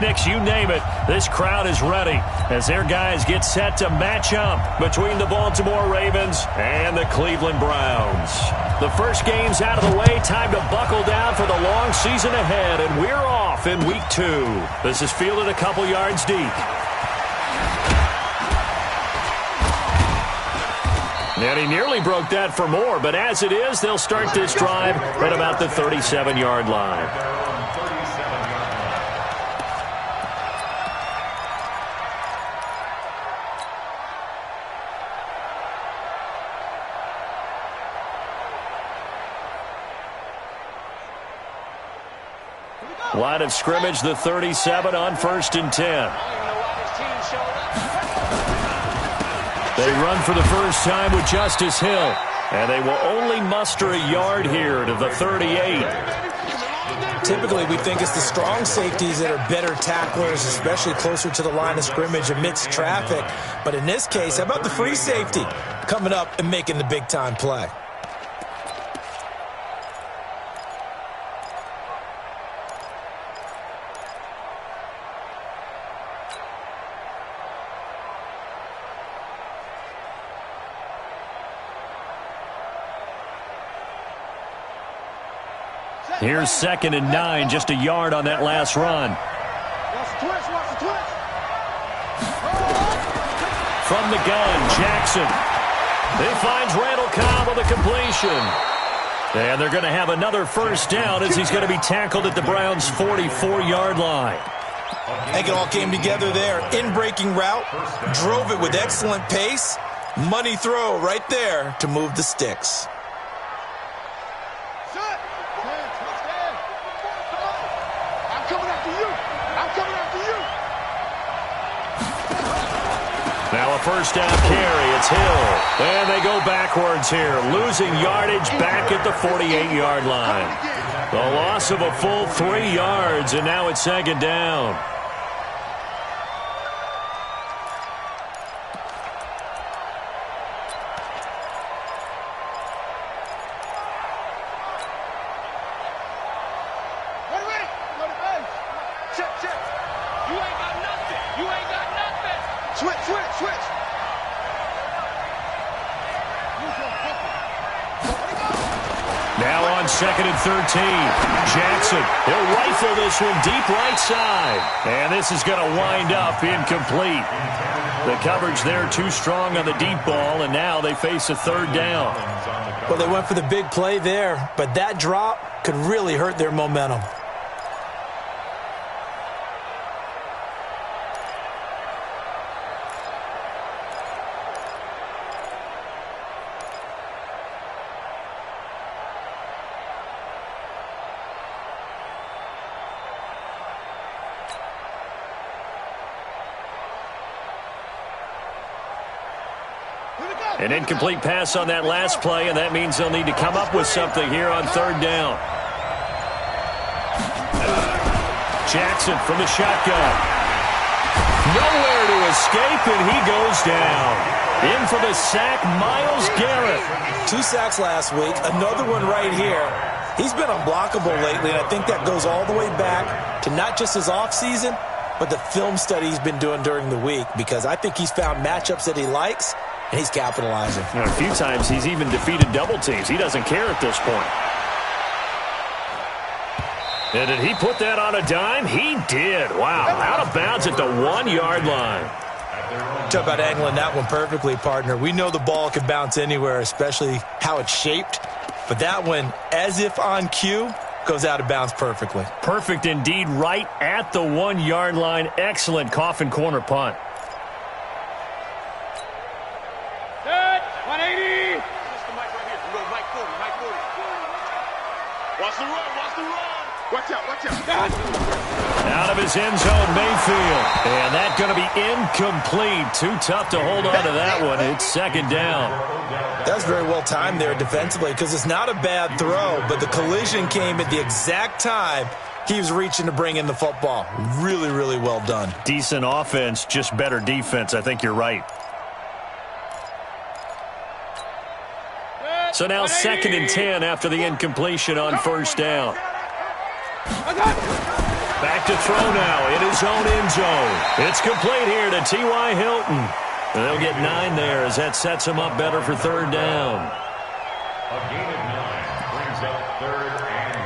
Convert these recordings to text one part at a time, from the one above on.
picnics, you name it. This crowd is ready as their guys get set to match up between the Baltimore Ravens and the Cleveland Browns. The first game's out of the way. Time to buckle down for the long season ahead, and we're off in Week 2. This is fielded a couple yards deep. And he nearly broke that for more, but as it is, they'll start this drive at about the 37-yard line. Line of scrimmage, the 37 on 1st and 10. They run for the first time with Justice Hill, and they will only muster a yard here to the 38. Typically, we think it's the strong safeties that are better tacklers, especially closer to the line of scrimmage amidst traffic. But in this case, how about the free safety coming up and making the big-time play? Here's 2nd and 9, just a yard on that last run. From the gun, Jackson. He finds Randall Cobb with a completion. And they're going to have another first down as he's going to be tackled at the Browns' 44-yard line. I think it all came together there. In-breaking route, drove it with excellent pace. Money throw right there to move the sticks. Now a first down carry. It's Hill. And they go backwards here, losing yardage back at the 48-yard line. The loss of a full 3 yards, and now it's 2nd down. Now on 2nd and 13. Jackson, he'll rifle this one deep right side. And this is going to wind up incomplete. The coverage there too strong on the deep ball, and now they face a 3rd down. Well, they went for the big play there, but that drop could really hurt their momentum. An incomplete pass on that last play, and that means they'll need to come up with something here on 3rd down. Jackson from the shotgun. Nowhere to escape, and he goes down. In for the sack, Myles Garrett. 2 sacks last week, another one right here. He's been unblockable lately, and I think that goes all the way back to not just his offseason, but the film study he's been doing during the week, because I think he's found matchups that he likes, and he's capitalizing. You know, a few times he's even defeated double teams. He doesn't care at this point. And did he put that on a dime? He did. Wow. Out of bounds at the 1-yard line. Talk about angling that one perfectly, partner. We know the ball can bounce anywhere, especially how it's shaped. But that one, as if on cue, goes out of bounds perfectly. Perfect indeed, right at the 1-yard line. Excellent coffin corner punt. Out of his end zone, Mayfield. And that's going to be incomplete. Too tough to hold on to that one. It's 2nd down. That's very well timed there defensively, because it's not a bad throw, but the collision came at the exact time he was reaching to bring in the football. Really, really well done. Decent offense, just better defense. I think you're right. So now 2nd and 10 after the incompletion on 1st down. Back to throw now in his own end zone. It's complete here to T.Y. Hilton. And they'll get 9 there as that sets him up better for third down. A gain of 9 brings up 3rd and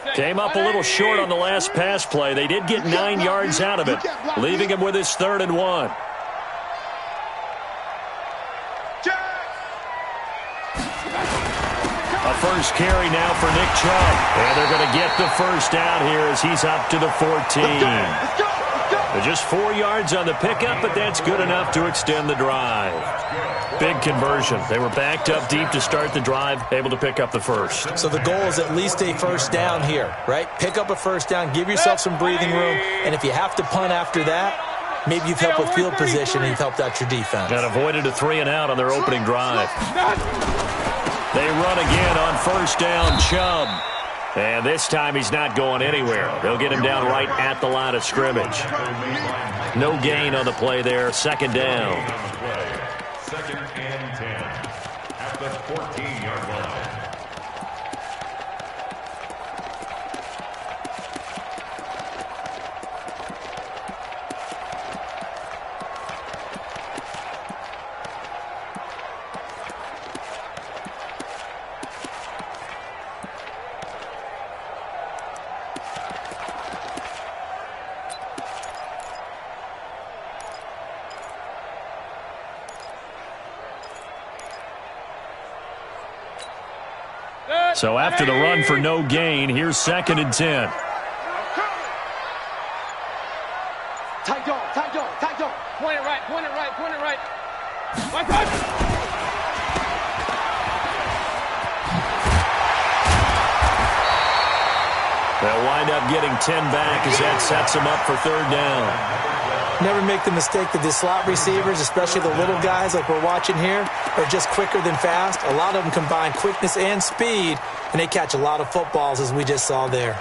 1. Came up a little short on the last pass play. They did get 9 yards out of it, leaving him with his 3rd and 1. A first carry now for Nick Chubb. And they're going to get the first down here as he's up to the 14. They're just 4 yards on the pickup, but that's good enough to extend the drive. Big conversion. They were backed up deep to start the drive, able to pick up the first. So the goal is at least a first down here, right? Pick up a first down, give yourself some breathing room, and if you have to punt after that, maybe you've helped with field position and you've helped out your defense. And avoided a 3 and out on their opening drive. They run again on first down, Chubb. And this time he's not going anywhere. They'll get him down right at the line of scrimmage. No gain on the play there, 2nd down. 2nd and 10 at the 14-yard line. So after the run for no gain, here's 2nd and 10. Tight dog. Point it right. Right. They'll wind up getting 10 back as that sets them up for 3rd down. Never make the mistake that the slot receivers, especially the little guys like we're watching here, are just quicker than fast. A lot of them combine quickness and speed, and they catch a lot of footballs, as we just saw there.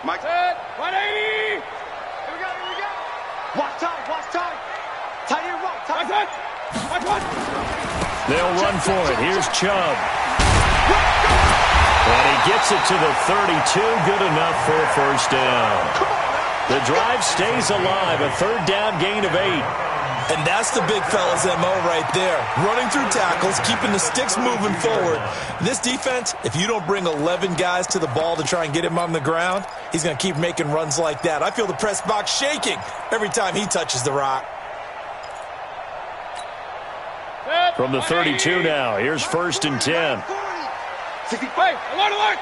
Mike. Set. 180. Here we go. Watch time. Tight end right. Watch one. They'll run for it. Here's Chubb. And he gets it to the 32. Good enough for a first down. The drive stays alive. A 3rd down gain of 8. And that's the big fella's MO right there. Running through tackles, keeping the sticks moving forward. This defense, if you don't bring 11 guys to the ball to try and get him on the ground, he's going to keep making runs like that. I feel the press box shaking every time he touches the rock. From the 32 now, here's 1st and 10. 65. Alert.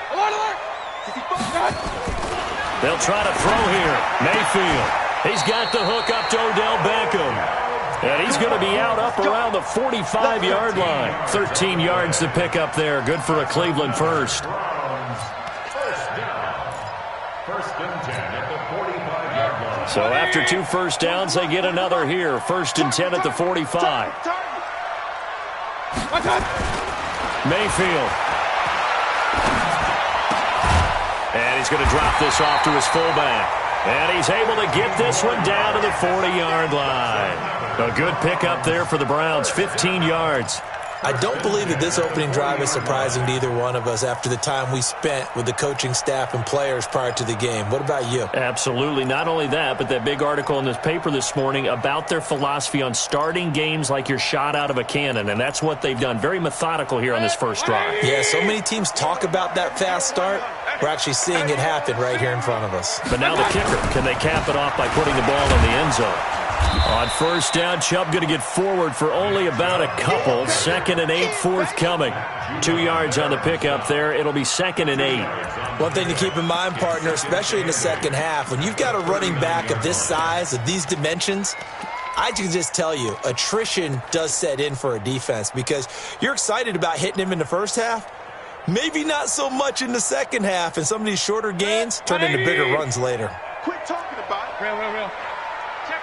They'll try to throw here. Mayfield. He's got the hook up to Odell Beckham. And he's going to be out up around the 45-yard line. 13 yards to pick up there. Good for a Cleveland first. First down. 1st and 10 at the 45-yard line. So after 2 first downs, they get another here. 1st and 10 at the 45. Mayfield. And he's going to drop this off to his fullback. And he's able to get this one down to the 40-yard line. A good pickup there for the Browns, 15 yards. I don't believe that this opening drive is surprising to either one of us after the time we spent with the coaching staff and players prior to the game. What about you? Absolutely. Not only that, but that big article in this paper this morning about their philosophy on starting games like you're shot out of a cannon, and that's what they've done. Very methodical here on this first drive. Yeah, so many teams talk about that fast start. We're actually seeing it happen right here in front of us. But now the kicker. Can they cap it off by putting the ball in the end zone? On first down, Chubb going to get forward for only about a couple. 2nd and 8 forthcoming. 2 yards on the pickup there. It'll be 2nd and 8. One thing to keep in mind, partner, especially in the second half, when you've got a running back of this size, of these dimensions, I can just tell you, attrition does set in for a defense because you're excited about hitting him in the first half. Maybe not so much in the second half, and some of these shorter gains turn into bigger runs later. Quit talking about it. Real. Check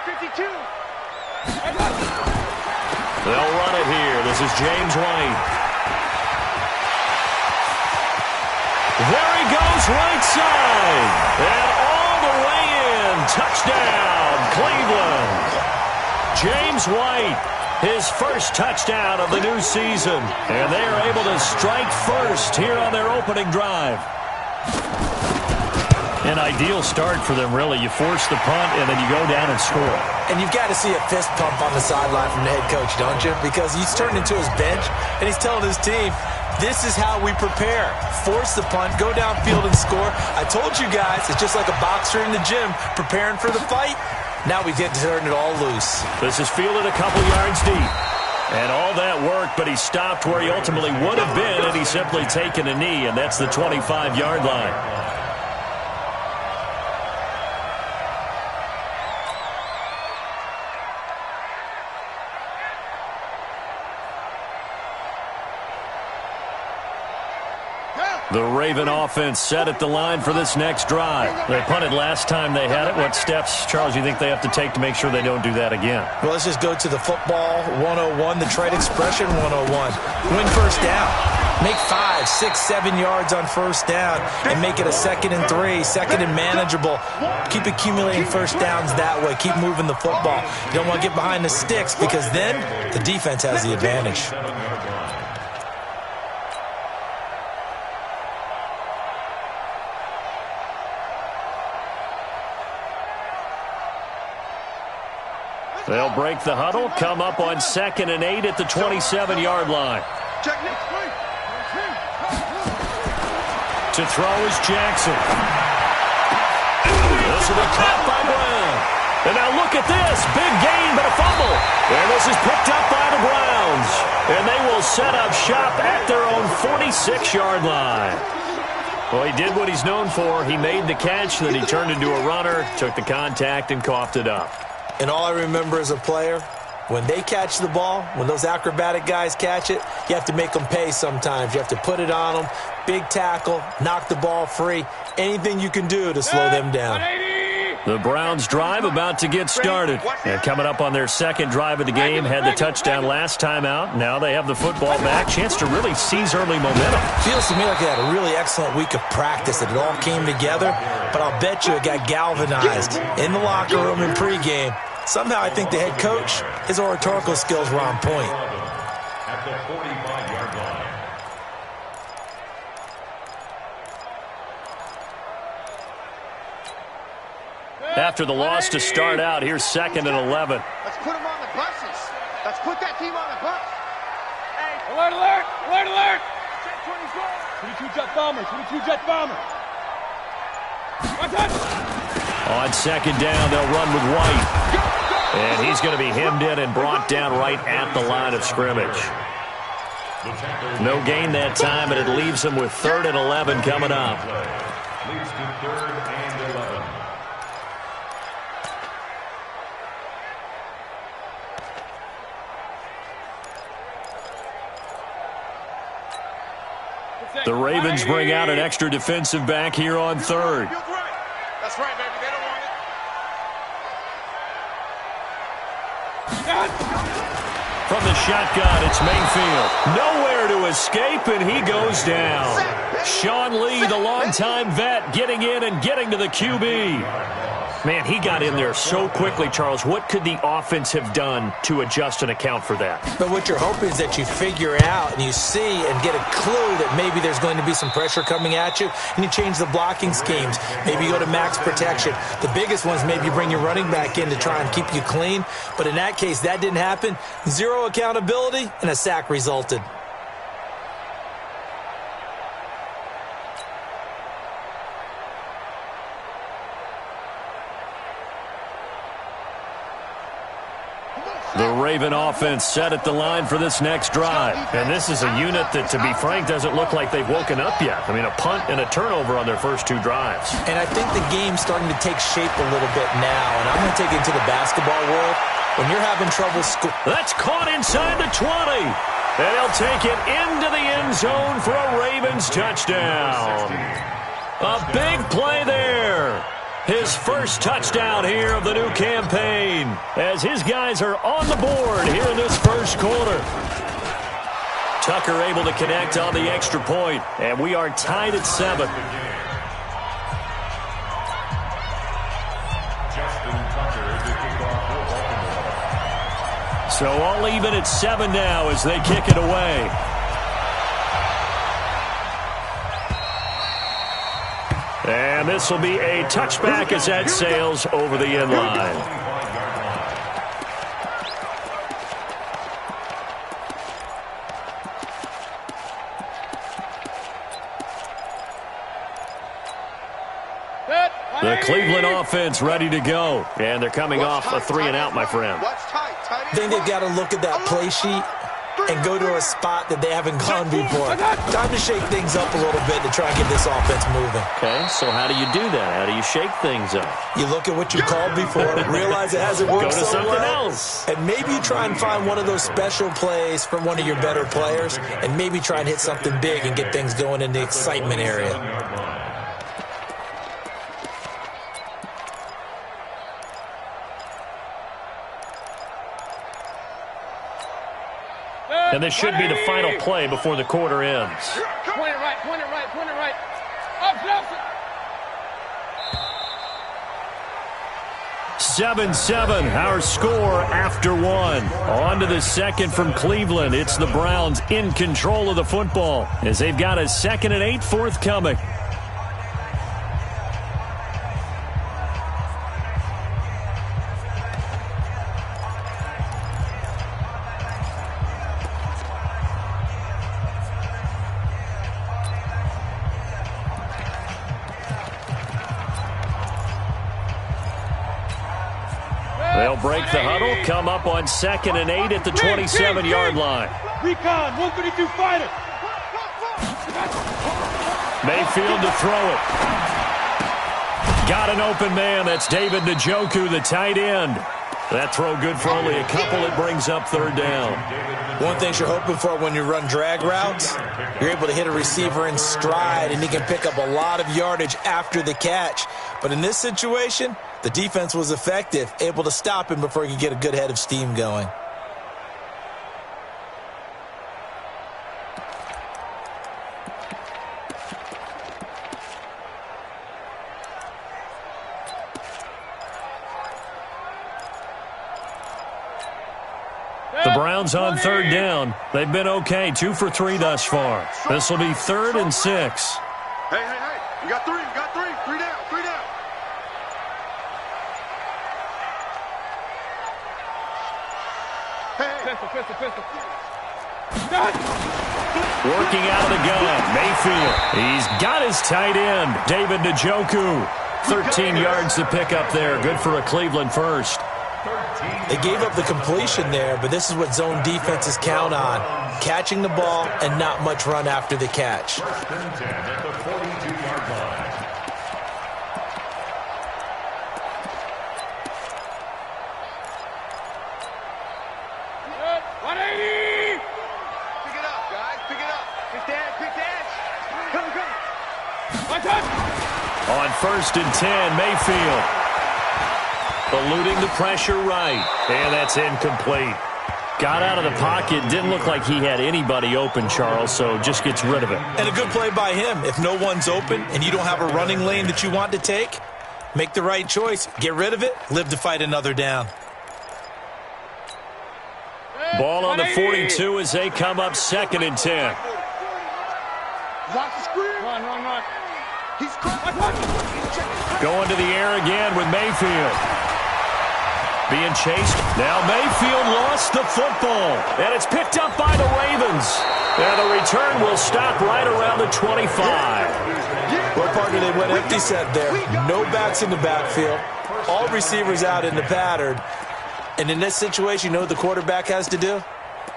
They'll run it here. This is James White. There he goes, right side. And all the way in. Touchdown, Cleveland. James White, his first touchdown of the new season. And they are able to strike first here on their opening drive. An ideal start for them, really. You force the punt, and then you go down and score. And you've got to see a fist pump on the sideline from the head coach, don't you? Because he's turned into his bench, and he's telling his team, this is how we prepare. Force the punt, go downfield and score. I told you guys, it's just like a boxer in the gym preparing for the fight. Now we get to turn it all loose. This is fielded a couple yards deep. And all that worked, but he stopped where he ultimately would have been, and he's simply taken a knee, and that's the 25-yard line. The Raven offense set at the line for this next drive. They punted last time they had it. What steps, Charles, you think they have to take to make sure they don't do that again? Well, let's just go to the football 101, the trade expression 101. Win first down. Make 5, 6, 7 yards on first down and make it a 2nd and 3, 2nd and manageable. Keep accumulating first downs that way. Keep moving the football. You don't want to get behind the sticks because then the defense has the advantage. They'll break the huddle, come up on 2nd and 8 at the 27-yard line. To throw is Jackson. This will be caught by Brown. And now look at this. Big gain, but a fumble. And this is picked up by the Browns. And they will set up shop at their own 46-yard line. Well, he did what he's known for. He made the catch, then he turned into a runner, took the contact, and coughed it up. And all I remember as a player, when they catch the ball, when those acrobatic guys catch it, you have to make them pay sometimes. You have to put it on them, big tackle, knock the ball free, anything you can do to slow them down. The Browns drive about to get started. And coming up on their second drive of the game, had the touchdown last time out. Now they have the football back. Chance to really seize early momentum. Feels to me like they had a really excellent week of practice. It all came together, but I'll bet you it got galvanized in the locker room in pregame. Somehow I think the head coach, his oratorical skills were on point. At the 45-yard line. After the loss to start out, here's 2nd and 11. Let's put them on the buses. Let's put that team on the bus. Hey, alert, alert, alert, alert. Check 22 jet bomber, 22 jet bomber. What's that? On 2nd down, they'll run with White. And he's going to be hemmed in and brought down right at the line of scrimmage. No gain that time, and it leaves him with 3rd and 11 coming up. Leads to 3rd and 11. The Ravens bring out an extra defensive back here on 3rd. That's right, baby. They don't want it. From the shotgun, it's Mayfield. Nowhere to escape, and he goes down. Sean Lee, the longtime vet, getting in and getting to the QB. Man, he got in there so quickly, Charles. What could the offense have done to adjust and account for that? But what you're hoping is that you figure out and you see and get a clue that maybe there's going to be some pressure coming at you, and you change the blocking schemes. Maybe you go to max protection. The biggest ones, maybe you bring your running back in to try and keep you clean. But in that case, that didn't happen. Zero accountability, and a sack resulted. The Raven offense set at the line for this next drive. And this is a unit that, to be frank, doesn't look like they've woken up yet. I mean, a punt and a turnover on their first 2 drives. And I think the game's starting to take shape a little bit now. And I'm going to take it into the basketball world. When you're having trouble That's caught inside the 20. And he'll take it into the end zone for a Ravens touchdown. A big play there. His first touchdown here of the new campaign as his guys are on the board here in this first quarter. Tucker able to connect on the extra point, and we are tied at 7. So all even at 7 now as they kick it away. And this will be a touchback as that sails over the end line. The Cleveland offense ready to go. And they're coming off a 3-and-out, my friend. I think they've got to look at that play sheet and go to a spot that they haven't gone before. Time to shake things up a little bit to try and get this offense moving. Okay, so how do you do that? How do you shake things up? You look at what you called before, realize it hasn't worked so well, else. and maybe you try and find one of those special plays from one of your better players, and maybe try and hit something big and get things going in the excitement area. And this should be the final play before the quarter ends. Point it right, point it right, point it right. Up. 7-7, our score after 1. On to the second from Cleveland. It's the Browns in control of the football as they've got a 2nd and 8 forthcoming. They'll break the huddle, come up on 2nd and 8 at the 27-yard line. Recon, 132 fighter. Mayfield to throw it. Got an open man. That's David Njoku, the tight end. That throw good for only a couple. It brings up 3rd down. One thing you're hoping for when you run drag routes, you're able to hit a receiver in stride, and he can pick up a lot of yardage after the catch. But in this situation, the defense was effective, able to stop him before he could get a good head of steam going. The Browns on 3rd down. They've been okay, 2 for 3 thus far. This will be 3rd and 6. Hey. You got 3. 3 down. Pistol. Working out of the gun, Mayfield. He's got his tight end, David Njoku. 13 yards to pick up there. Good for a Cleveland first. They gave up the completion there, but this is what zone defenses count on. Catching the ball and not much run after the catch. 1st and 10 at the 42-yard line. Pick it up, guys. Pick it up. Pick the edge. Come. On 1st and 10, Mayfield. Eluding the pressure right. And that's incomplete. Got out of the pocket. Didn't look like he had anybody open, Charles, so just gets rid of it. And a good play by him. If no one's open and you don't have a running lane that you want to take, make the right choice. Get rid of it. Live to fight another down. Ball on the 42 as they come up 2nd and 10. Lock the screen. Run. He's Going to the air again with Mayfield. Being chased. Now Mayfield lost the football. And it's picked up by the Ravens. And the return will stop right around the 25. Well, partner, they went empty set there. No backs in the backfield. All receivers out in the pattern. And in this situation, you know what the quarterback has to do?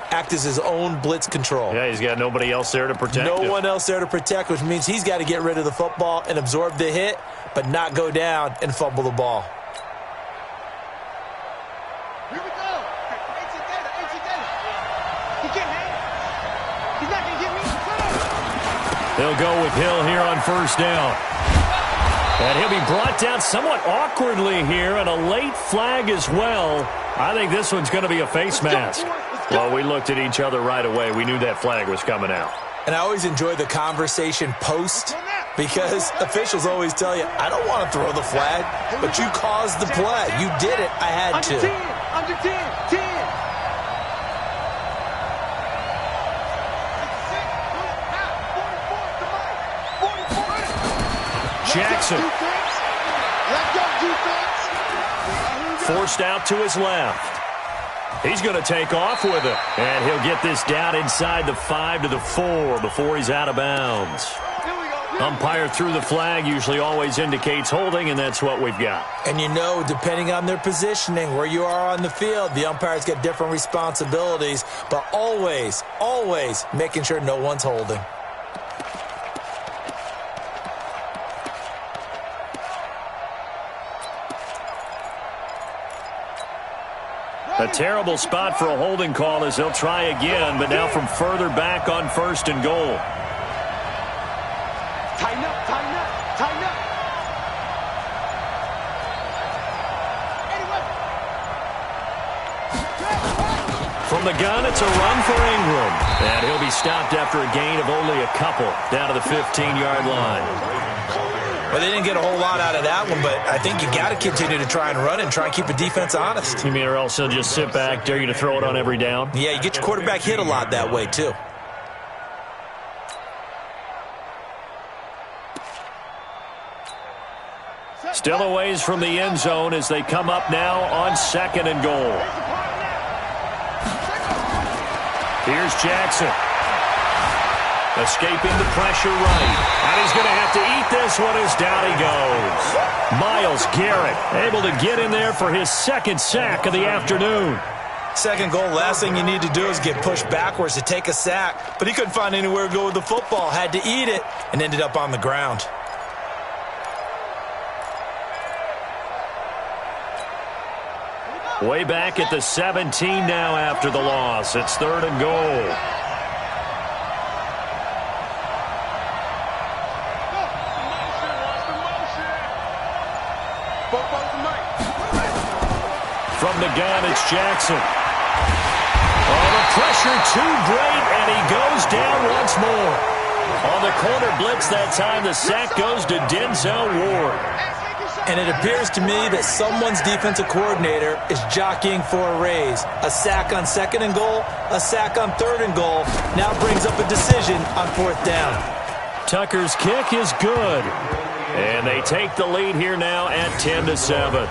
Act as his own blitz control. Yeah, he's got nobody else there to protect him. No one else there to protect, which means he's got to get rid of the football and absorb the hit, but not go down and fumble the ball. Here we go. AC data. He can't hang. He's not going to get me. They'll go with Hill here on 1st down. And he'll be brought down somewhat awkwardly here, and a late flag as well. I think this one's going to be a face mask. Well, we looked at each other right away. We knew that flag was coming out. And I always enjoy the conversation post because officials always tell you, I don't want to throw the flag, but you caused the play. You did it. I had to. Under 10, 10. Jackson. Forced out to his left. He's going to take off with it. And he'll get this down inside the 5 to the 4 before he's out of bounds. Umpire threw the flag, usually always indicates holding, and that's what we've got. And you know, depending on their positioning, where you are on the field, the umpires get different responsibilities, but always, always making sure no one's holding. A terrible spot for a holding call as they'll try again, but now from further back on 1st and goal. Tighten up, tighten up, tighten up. From the gun, it's a run for Ingram. And he'll be stopped after a gain of only a couple down to the 15-yard line. Well, they didn't get a whole lot out of that one, but I think you got to continue to try and run and try and keep the defense honest. You mean or else they'll just sit back, dare you to throw it on every down? Yeah, you get your quarterback hit a lot that way, too. Still a ways from the end zone as they come up now on 2nd and goal. Here's Jackson. Escaping the pressure right. And he's going to have to eat this one as down he goes. Myles Garrett able to get in there for his 2nd sack of the afternoon. 2nd goal, last thing you need to do is get pushed backwards to take a sack. But he couldn't find anywhere to go with the football. Had to eat it and ended up on the ground. Way back at the 17 now after the loss. It's 3rd and goal. From the gun, it's Jackson. Oh, the pressure too great, and he goes down once more. On the corner blitz that time, the sack goes to Denzel Ward. And it appears to me that someone's defensive coordinator is jockeying for a raise. A sack on 2nd and goal, a sack on 3rd and goal. Now brings up a decision on 4th down. Tucker's kick is good. And they take the lead here now at 10-7.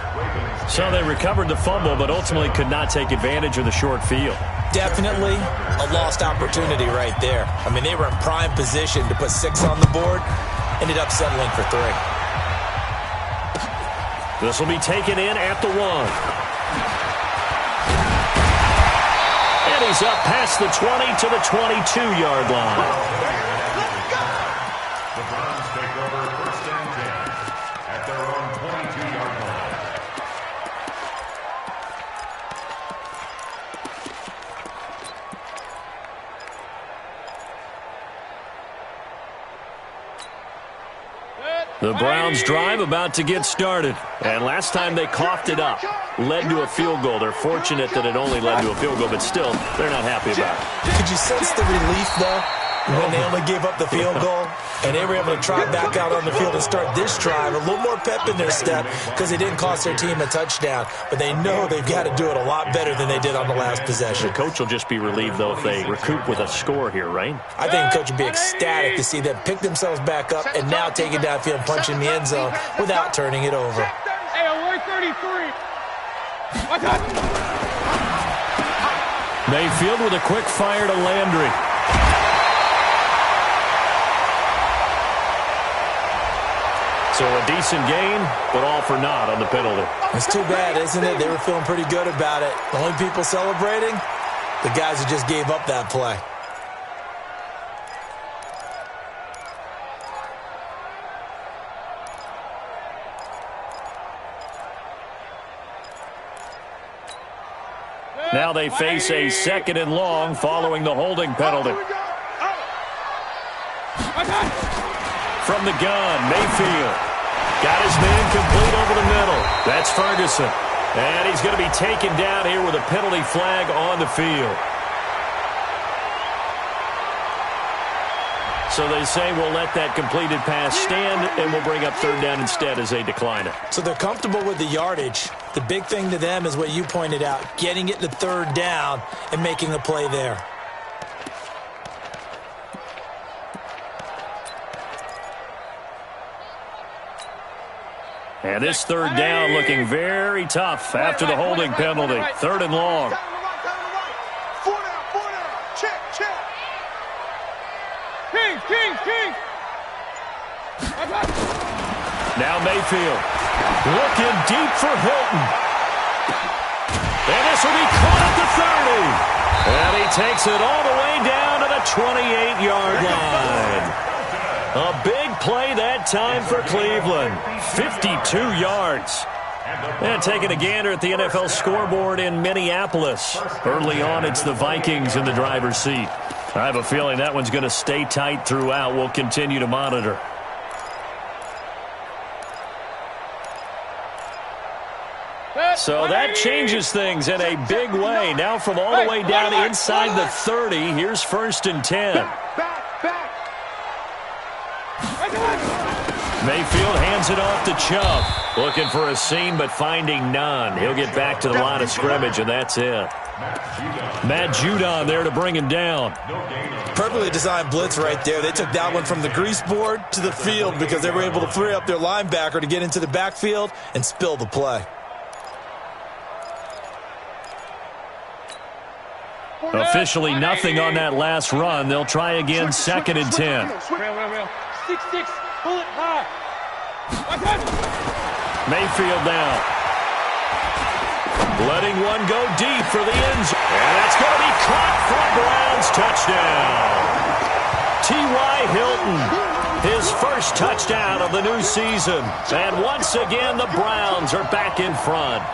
So they recovered the fumble, but ultimately could not take advantage of the short field. Definitely a lost opportunity right there. I mean, they were in prime position to put 6 on the board. Ended up settling for 3. This will be taken in at the 1. And he's up past the 20 to the 22-yard line. The Browns take over 1st and 10 at their own 22-yard line. The Browns drive about to get started. And last time they coughed it up, led to a field goal. They're fortunate that it only led to a field goal, but still, they're not happy about it. Could you sense the relief, though, when they only gave up the field goal? And they were able to trot back out on the field and start this drive. A little more pep in their step because it didn't cost their team a touchdown. But they know they've got to do it a lot better than they did on the last possession. The coach will just be relieved, though, if they recoup with a score here, right? I think the coach would be ecstatic to see them pick themselves back up and now take it downfield and punch in the end zone without turning it over. Hey, alert 33. Mayfield with a quick fire to Landry. So a decent gain, but all for naught on the penalty. It's too bad, isn't it? They were feeling pretty good about it. The only people celebrating, the guys who just gave up that play. Now they face a 2nd and long following the holding penalty. From the gun, Mayfield. Got his man complete over the middle. That's Ferguson. And he's going to be taken down here with a penalty flag on the field. So they say we'll let that completed pass stand, and we'll bring up third down instead as they decline it. So they're comfortable with the yardage. The big thing to them is what you pointed out, getting it to third down and making a play there. And this third down looking very tough after the holding penalty. Third and long. Four down. Check. King. Now Mayfield looking deep for Hilton. And this will be caught at the 30. And he takes it all the way down to the 28-yard line. A big play that time for Cleveland. 52 yards. And taking a gander at the NFL scoreboard in Minneapolis. Early on, it's the Vikings in the driver's seat. I have a feeling that one's going to stay tight throughout. We'll continue to monitor. So that changes things in a big way. Now from all the way down inside the 30, here's first and 10. Mayfield hands it off to Chubb. Looking for a seam, but finding none. He'll get back to the line of scrimmage, and that's it. Matt Judon there to bring him down. Perfectly designed blitz right there. They took that one from the grease board to the field because they were able to free up their linebacker to get into the backfield and spill the play. Officially nothing on that last run. They'll try again, second and 10. 6-6, pull it high. Mayfield now. Letting one go deep for the end zone. And that's going to be caught for a Browns touchdown. T.Y. Hilton, his first touchdown of the new season. And once again, the Browns are back in front.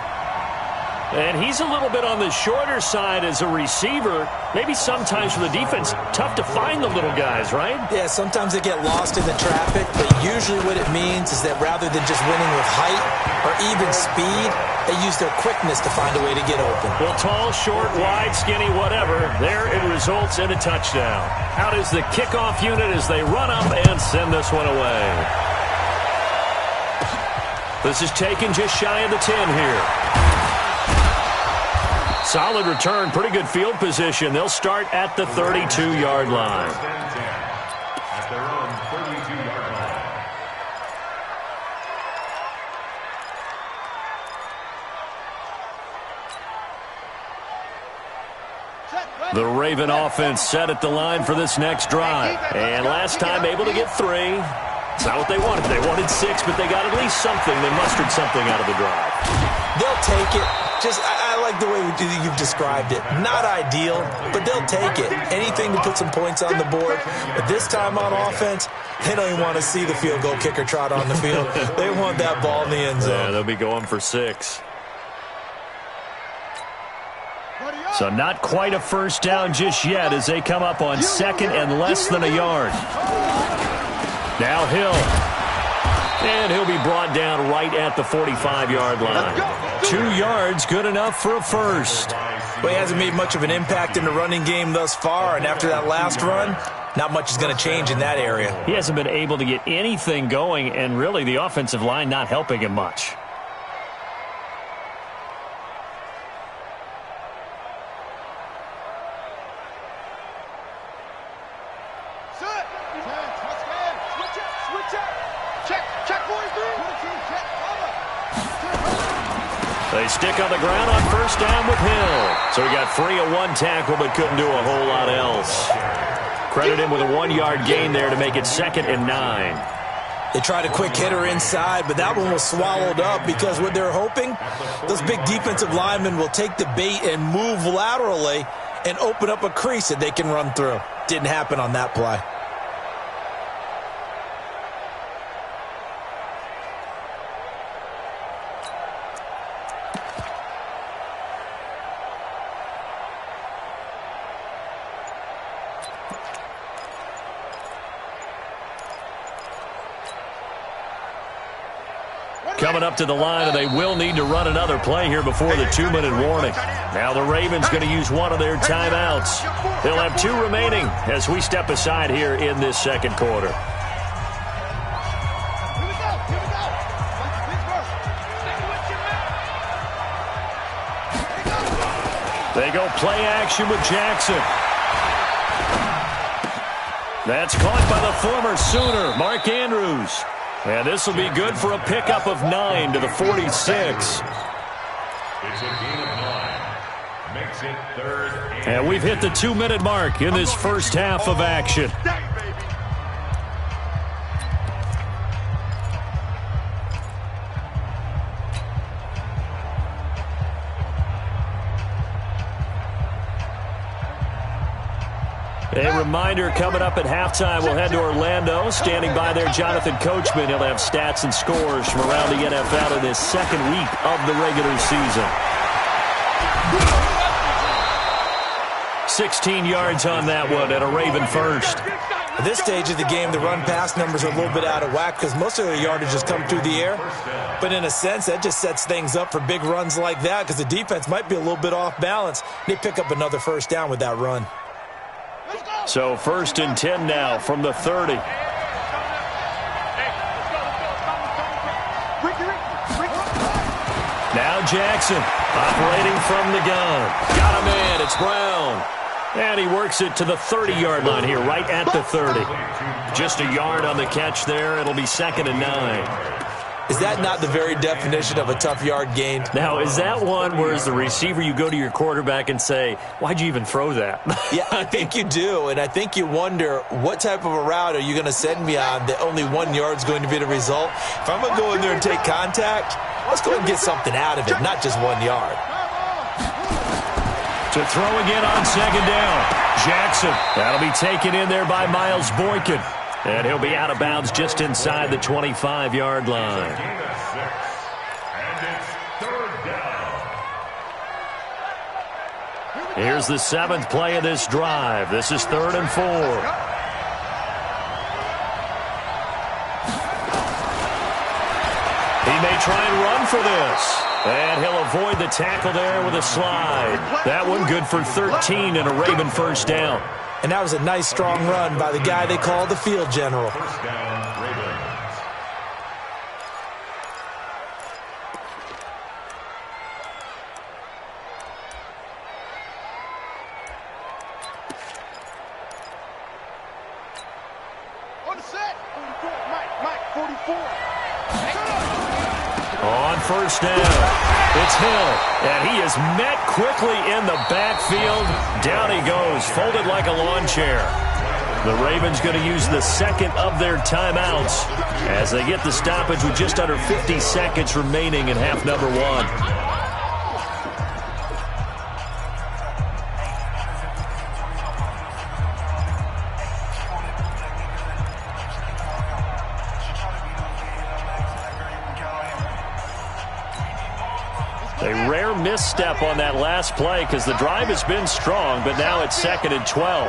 And he's a little bit on the shorter side as a receiver. Maybe sometimes for the defense, tough to find the little guys, right? Yeah, sometimes they get lost in the traffic, but usually what it means is that rather than just winning with height or even speed, they use their quickness to find a way to get open. Well, tall, short, wide, skinny, whatever, there it results in a touchdown. Out is the kickoff unit as they run up and send this one away. This is taken just shy of the 10 here. Solid return, pretty good field position. They'll start at the 32-yard line. At their own 32-yard line. The Raven offense set at the line for this next drive. And last time able to get 3. It's not what they wanted. They wanted 6, but they got at least something. They mustered something out of the drive. They'll take it. I like the way you've described it. Not ideal, but they'll take it. Anything to put some points on the board. But this time on offense, they don't even want to see the field goal kicker trot on the field. They want that ball in the end zone. Yeah, they'll be going for 6. So not quite a first down just yet as they come up on second and less than a yard. Now Hill. And he'll be brought down right at the 45-yard line. 2 yards, good enough for a first. Well, he hasn't made much of an impact in the running game thus far, and after that last run, not much is going to change in that area. He hasn't been able to get anything going, and really the offensive line not helping him much. They stick on the ground on first down with Hill. So he got free of 1 tackle but couldn't do a whole lot else. Credit him with a 1-yard gain there to make it second and 9. They tried a quick hitter inside, but that one was swallowed up because what they're hoping, those big defensive linemen will take the bait and move laterally and open up a crease that they can run through. Didn't happen on that play. coming up to the line, and they will need to run another play here before the 2-minute warning. Now the Ravens going to use one of their timeouts. They'll have 2 remaining as we step aside here in this second quarter. They go play action with Jackson. That's caught by the former Sooner, Mark Andrews. And this will be good for a pickup of 9 to the 46. It's a gain of 9. Makes it 3rd and we've hit the 2-minute mark in this first half of action. A reminder, coming up at halftime, we'll head to Orlando. Standing by there, Jonathan Coachman. He'll have stats and scores from around the NFL in this second week of the regular season. 16 yards on that one and a Raven first. At this stage of the game, the run-pass numbers are a little bit out of whack because most of their yardage has come through the air. But in a sense, that just sets things up for big runs like that because the defense might be a little bit off balance. They pick up another first down with that run. So 1st and 10 now from the 30. Now Jackson operating from the gun. Got a man. It's Brown. And he works it to the 30-yard line here, right at the 30. Just a yard on the catch there. It'll be 2nd and 9. Is that not the very definition of a tough yard gain? Now, is that one where as the receiver you go to your quarterback and say, why'd you even throw that? Yeah, I think you do, and I think you wonder what type of a route are you going to send me on that only 1 yard's going to be the result? If I'm going to go in there and take contact, let's go and get something out of it, not just 1 yard. To throw again on 2nd down. Jackson, that'll be taken in there by Miles Boykin. And he'll be out of bounds just inside the 25-yard line. And it's 3rd down. Here's the 7th play of this drive. This is 3rd and 4. He may try and run for this. And he'll avoid the tackle there with a slide. That one good for 13 and a Raven first down. And that was a nice, strong run by the guy they call the field general. First down, Ravens. On the set. 44. Mike, 44. On first down. It's Hill, and he is met quickly in the backfield. Down he goes, folded like a lawn chair. The Ravens going to use the 2nd of their timeouts as they get the stoppage with just under 50 seconds remaining in half number 1. A rare misstep on that last play because the drive has been strong, but now it's 2nd and 12.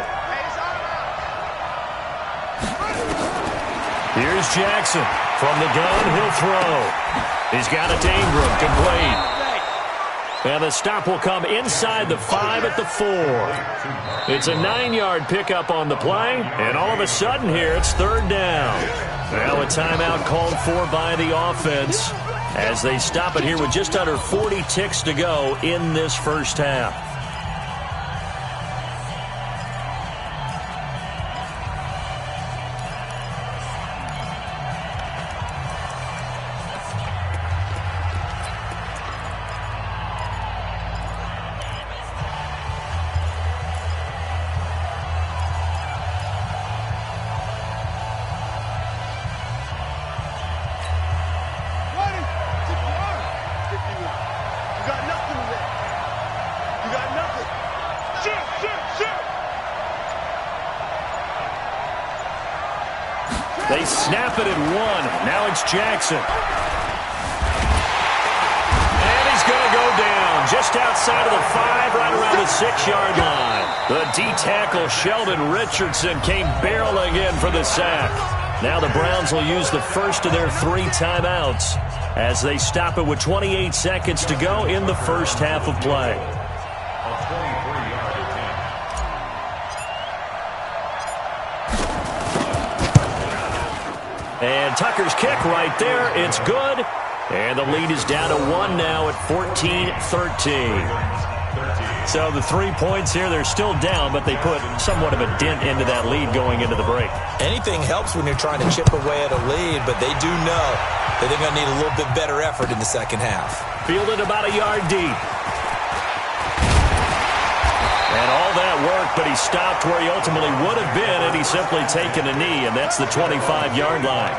Here's Jackson. From the gun, he'll throw. He's got it to Ingram, complete. And the stop will come inside the 5 at the 4. It's a 9-yard pickup on the play, and all of a sudden here it's 3rd down. Now a timeout called for by the offense as they stop it here with just under 40 ticks to go in this first half. They snap it at 1. Now it's Jackson. And he's going to go down just outside of the 5, right around the 6-yard line. The D-tackle Sheldon Richardson came barreling in for the sack. Now the Browns will use the first of their 3 timeouts as they stop it with 28 seconds to go in the first half of play. A 23-yard attempt. And Tucker's kick right there. It's good. And the lead is down to 1 now at 14-13. So the 3 points here, they're still down, but they put somewhat of a dent into that lead going into the break. Anything helps when you're trying to chip away at a lead, but they do know that they're going to need a little bit better effort in the second half. Fielded about a yard deep. And all that work, but he stopped where he ultimately would have been, and he's simply taken a knee, and that's the 25-yard line.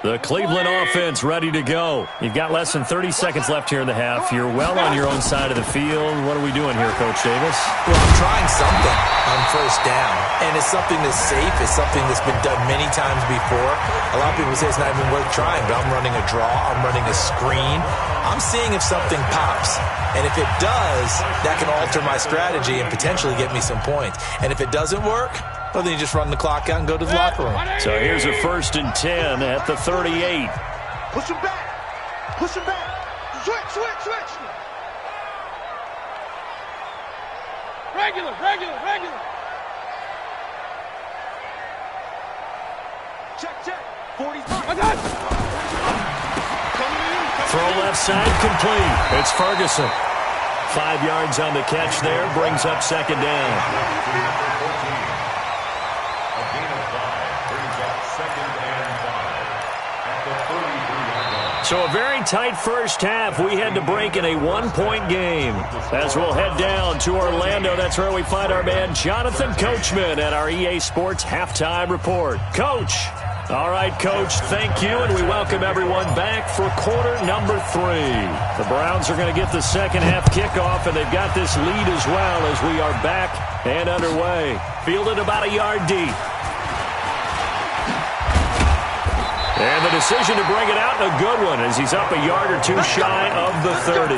The Cleveland offense ready to go. You've got less than 30 seconds left here in the half. You're well on your own side of the field. What are we doing here, Coach Davis? Well, I'm trying something on first down, and it's something that's safe. It's something that's been done many times before. A lot of people say it's not even worth trying, but I'm running a draw. I'm running a screen. I'm seeing if something pops. And if it does, that can alter my strategy and potentially get me some points. And if it doesn't work, well, then you just run the clock out and go to the locker room. So here's a 1st and 10 at the 38. Push him back. Push him back. Switch. Regular. Check. 40's mine. Throw left side complete. It's Ferguson. 5 yards on the catch there. Brings up second down. So a very tight first half. We had to break in a 1-point game. As we'll head down to Orlando, that's where we find our man Jonathan Coachman at our EA Sports Halftime Report. Coach. All right, Coach, thank you, and we welcome everyone back for quarter number 3. The Browns are going to get the second half kickoff, and they've got this lead as well as we are back and underway. Fielded about a yard deep. And the decision to bring it out, a good one, as he's up a yard or 2 shy of the 30.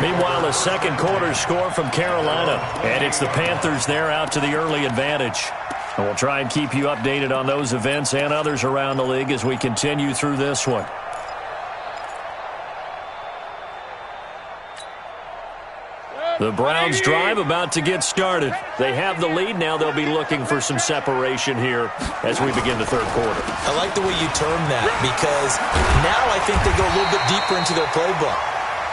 Meanwhile, the second quarter score from Carolina, and it's the Panthers there out to the early advantage. And we'll try and keep you updated on those events and others around the league as we continue through this one. The Browns drive about to get started. They have the lead. Now they'll be looking for some separation here as we begin the third quarter. I like the way you term that, because now I think they go a little bit deeper into their playbook.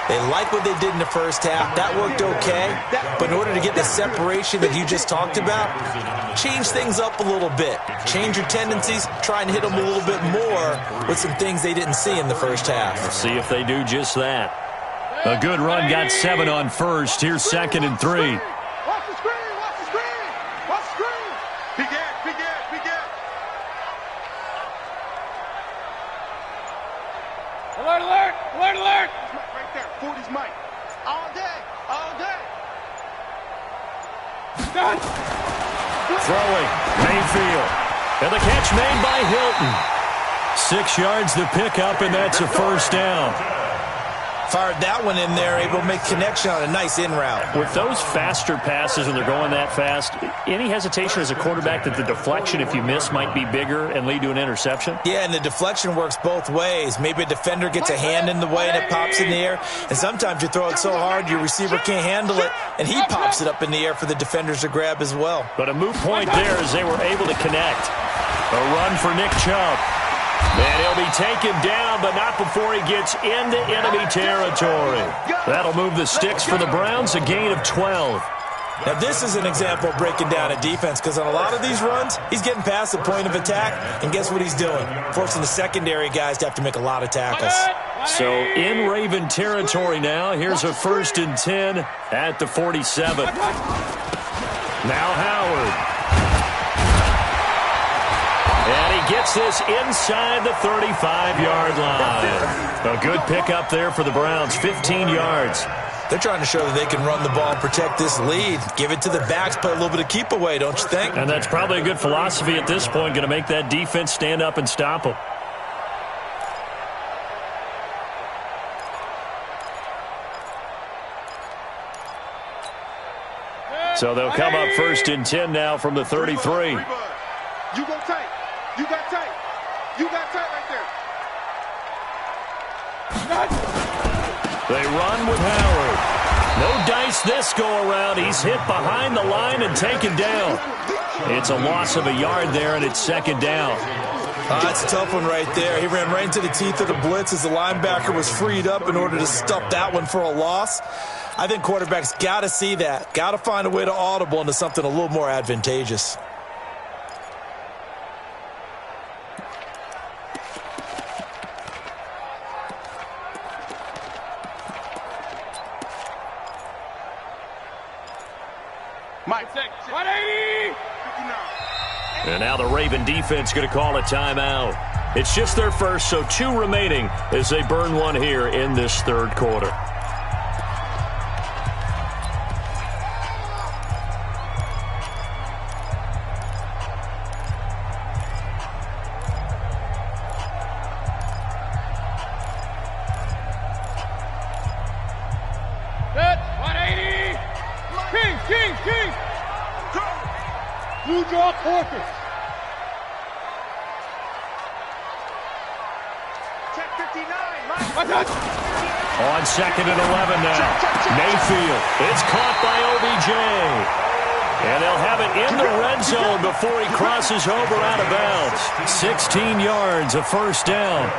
They like what they did in the first half. That worked okay. But in order to get the separation that you just talked about, change things up a little bit. Change your tendencies. Try and hit them a little bit more with some things they didn't see in the first half. Let's see if they do just that. A good run, got 7 on first. Here's 2nd and 3. Watch the screen. Watch the screen. Big air. Alert. Right there. 40's Mike. All day. Throwing, Mayfield. And the catch made by Hilton. 6 yards to pick up, and that's a first down. Fired that one in there, able to make connection on a nice in route. With those faster passes and they're going that fast, any hesitation as a quarterback that the deflection, if you miss, might be bigger and lead to an interception? Yeah, and the deflection works both ways. Maybe a defender gets a hand in the way and it pops in the air. And sometimes you throw it so hard your receiver can't handle it, and he pops it up in the air for the defenders to grab as well. But a moot point there as they were able to connect. A run for Nick Chubb. And he'll be taken down, but not before he gets into enemy territory. That'll move the sticks for the Browns, a gain of 12. Now, this is an example of breaking down a defense, because on a lot of these runs, he's getting past the point of attack, and guess what he's doing? Forcing the secondary guys to have to make a lot of tackles. So in Raven territory now, here's a 1st and 10 at the 47. Now Howard. And he gets this inside the 35-yard line. A good pickup there for the Browns, 15 yards. They're trying to show that they can run the ball and protect this lead. Give it to the backs, play a little bit of keep away, don't you think? And that's probably a good philosophy at this point, going to make that defense stand up and stop them. So they'll come up 1st and 10 now from the 33. You go tight. You got tight. You got tight right there. They run with Howard. No dice this go-around. He's hit behind the line and taken down. It's a loss of a yard there, and it's 2nd down. That's a tough one right there. He ran right into the teeth of the blitz as the linebacker was freed up in order to stop that one for a loss. I think quarterbacks got to see that. Got to find a way to audible into something a little more advantageous. Mike, 180! And now the Raven defense going to call a timeout. It's just their first, so 2 remaining as they burn one here in this 3rd quarter. Blue draw Corpus. Check 59, Mike. On 2nd and 11 now. Mayfield. It's caught by OBJ. And they'll have it in the red zone before he crosses over out of bounds. 16 yards, a 1st down.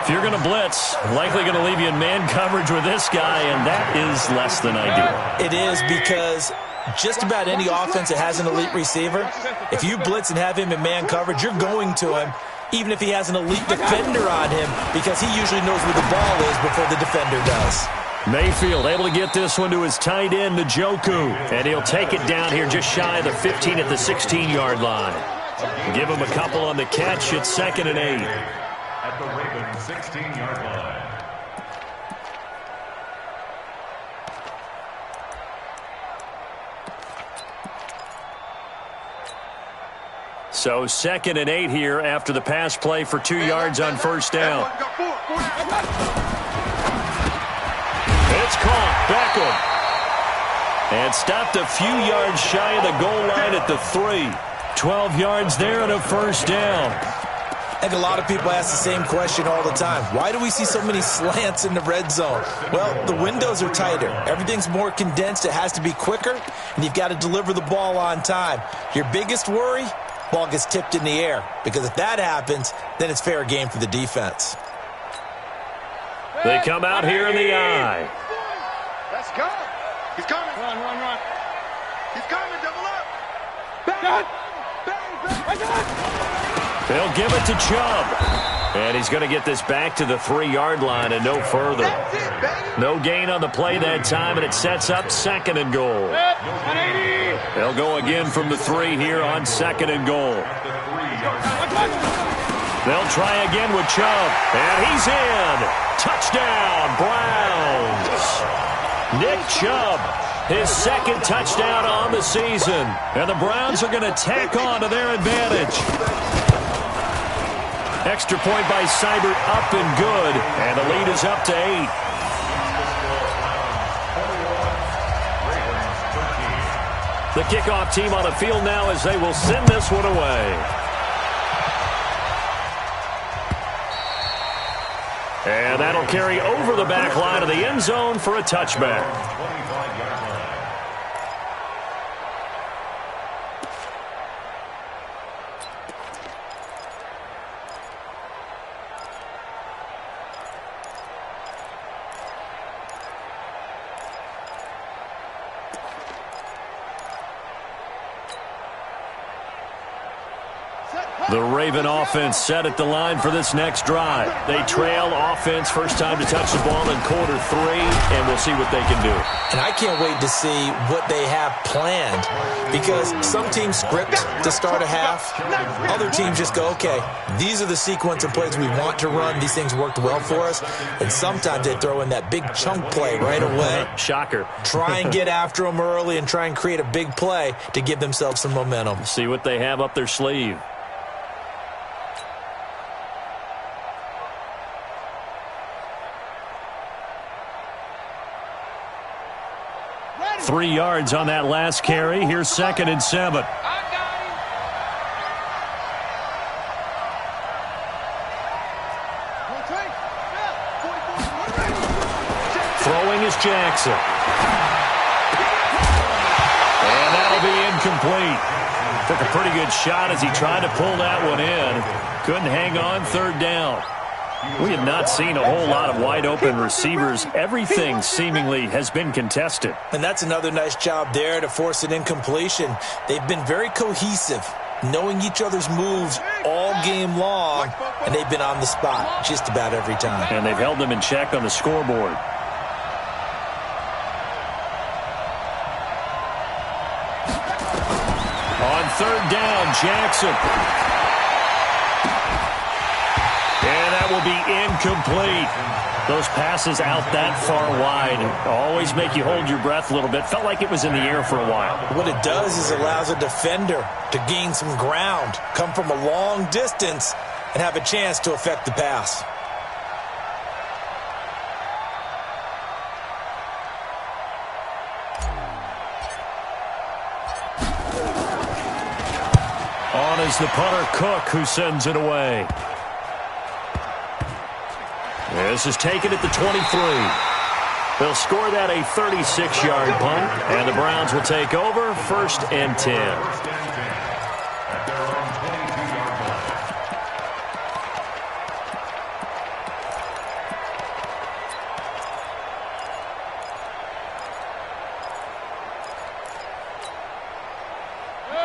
If you're going to blitz, likely going to leave you in man coverage with this guy, and that is less than ideal. It is, because just about any offense that has an elite receiver, if you blitz and have him in man coverage, you're going to him, even if he has an elite defender on him, because he usually knows where the ball is before the defender does. Mayfield able to get this one to his tight end, Njoku, and he'll take it down here just shy of the 15 at the 16-yard line. Give him a couple on the catch. It's 2nd and 8. At the Ravens 16-yard line. So 2nd and 8 here after the pass play for 2 yards on 1st down. It's caught. Beckham. And stopped a few yards shy of the goal line at the 3. 12 yards there and a 1st down. I think a lot of people ask the same question all the time. Why do we see so many slants in the red zone? Well, the windows are tighter. Everything's more condensed. It has to be quicker, and you've got to deliver the ball on time. Your biggest worry? Ball gets tipped in the air, because if that happens, then it's fair game for the defense. They come out here in the eye. Let's go. He's coming. Run. He's coming. Double up. Back. They'll give it to Chubb. And he's going to get this back to the 3-yard line and no further. No gain on the play that time, and it sets up 2nd and goal. They'll go again from the 3 here on 2nd and goal. They'll try again with Chubb, and he's in. Touchdown, Browns. Nick Chubb, his 2nd touchdown on the season. And the Browns are going to tack on to their advantage. Extra point by Seibert, up and good. And the lead is up to 8. The kickoff team on the field now as they will send this one away. And that'll carry over the back line of the end zone for a touchback. Set. The Raven offense set at the line for this next drive. They trail offense first time to touch the ball in quarter 3, and we'll see what they can do. And I can't wait to see what they have planned, because some teams script to start a half. Other teams just go, okay, these are the sequence of plays we want to run. These things worked well for us. And sometimes they throw in that big chunk play right away. Shocker. Try and get after them early and try and create a big play to give themselves some momentum. See what they have up their sleeve. Ready. 3 yards on that last carry. Here's 2nd and 7. Throwing is Jackson. And that'll be incomplete. Took a pretty good shot as he tried to pull that one in. Couldn't hang on, 3rd down. We have not seen a whole lot of wide open receivers. Everything seemingly has been contested. And that's another nice job there to force an incompletion. They've been very cohesive, knowing each other's moves all game long, and they've been on the spot just about every time. And they've held them in check on the scoreboard. On 3rd down, Jackson. And that will be incomplete. Those passes out that far wide always make you hold your breath a little bit. Felt like it was in the air for a while. What it does is it allows a defender to gain some ground, come from a long distance, and have a chance to affect the pass. On is the punter, Cook, who sends it away. This is taken at the 23. They'll score that a 36-yard punt, and the Browns will take over 1st and 10. At their own 22-yard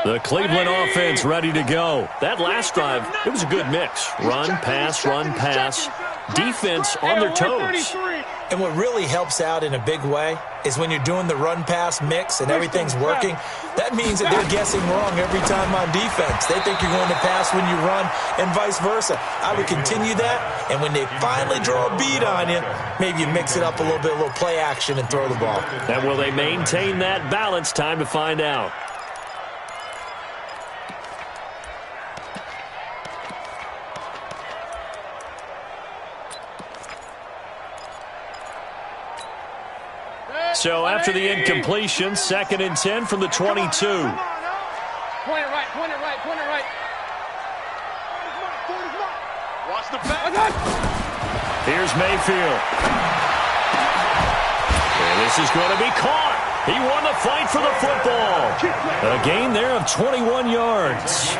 line. The Cleveland offense ready to go. That last drive, it was a good mix. Run, pass, run, pass. Defense on their toes. And what really helps out in a big way is when you're doing the run-pass mix and everything's working, that means that they're guessing wrong every time on defense. They think you're going to pass when you run and vice versa. I would continue that, and when they finally draw a beat on you, maybe you mix it up a little bit, a little play action, and throw the ball. And will they maintain that balance? Time to find out. So after the incompletion, 2nd and 10 from the 22. Point it right, point it right, point it right. Watch the back. Here's Mayfield. And this is going to be caught. He won the fight for the football. A gain there of 21 yards.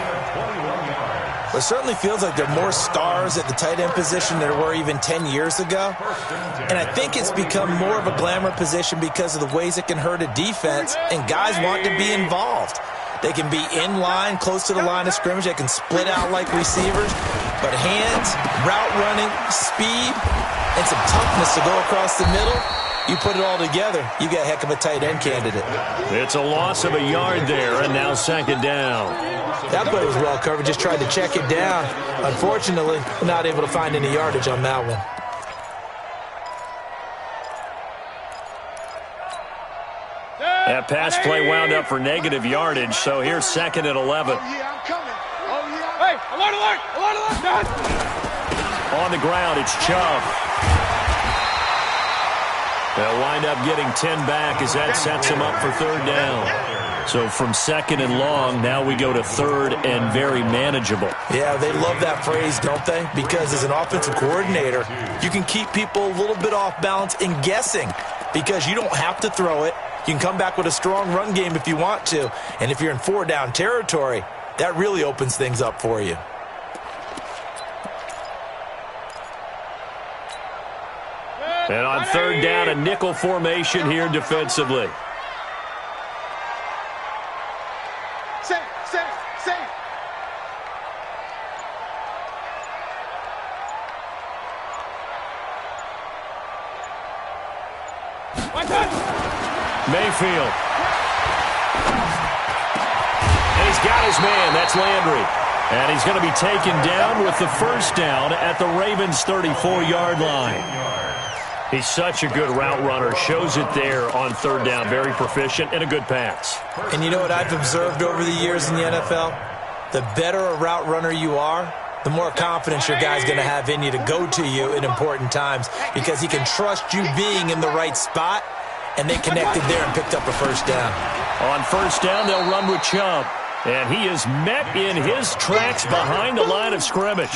It certainly feels like there are more stars at the tight end position than there were even 10 years ago. And I think it's become more of a glamour position because of the ways it can hurt a defense, and guys want to be involved. They can be in line, close to the line of scrimmage. They can split out like receivers. But hands, route running, speed, and some toughness to go across the middle, you put it all together, you got a heck of a tight end candidate. It's a loss of a yard there, and now 2nd down. That play was well covered, just tried to check it down. Unfortunately, not able to find any yardage on that one. That pass play wound up for negative yardage, so here's 2nd and 11. Oh, yeah, I'm coming. Oh, yeah. Hey, alert, alert, alert, alert. On the ground, it's Chubb. They'll wind up getting 10 back as that sets them up for 3rd down. So from 2nd and long, now we go to 3rd and very manageable. Yeah, they love that phrase, don't they? Because as an offensive coordinator, you can keep people a little bit off balance and guessing because you don't have to throw it. You can come back with a strong run game if you want to. And if you're in 4-down territory, that really opens things up for you. And on 3rd down, a nickel formation here defensively. Mayfield. And he's got his man. That's Landry. And he's going to be taken down with the first down at the Ravens' 34-yard line. He's such a good route runner. Shows it there on third down. Very proficient and a good pass. And you know what I've observed over the years in the NFL? The better a route runner you are, the more confidence your guy's going to have in you to go to you in important times because he can trust you being in the right spot, and they connected there and picked up a first down. On first down, they'll run with Chubb. And he is met in his tracks behind the line of scrimmage.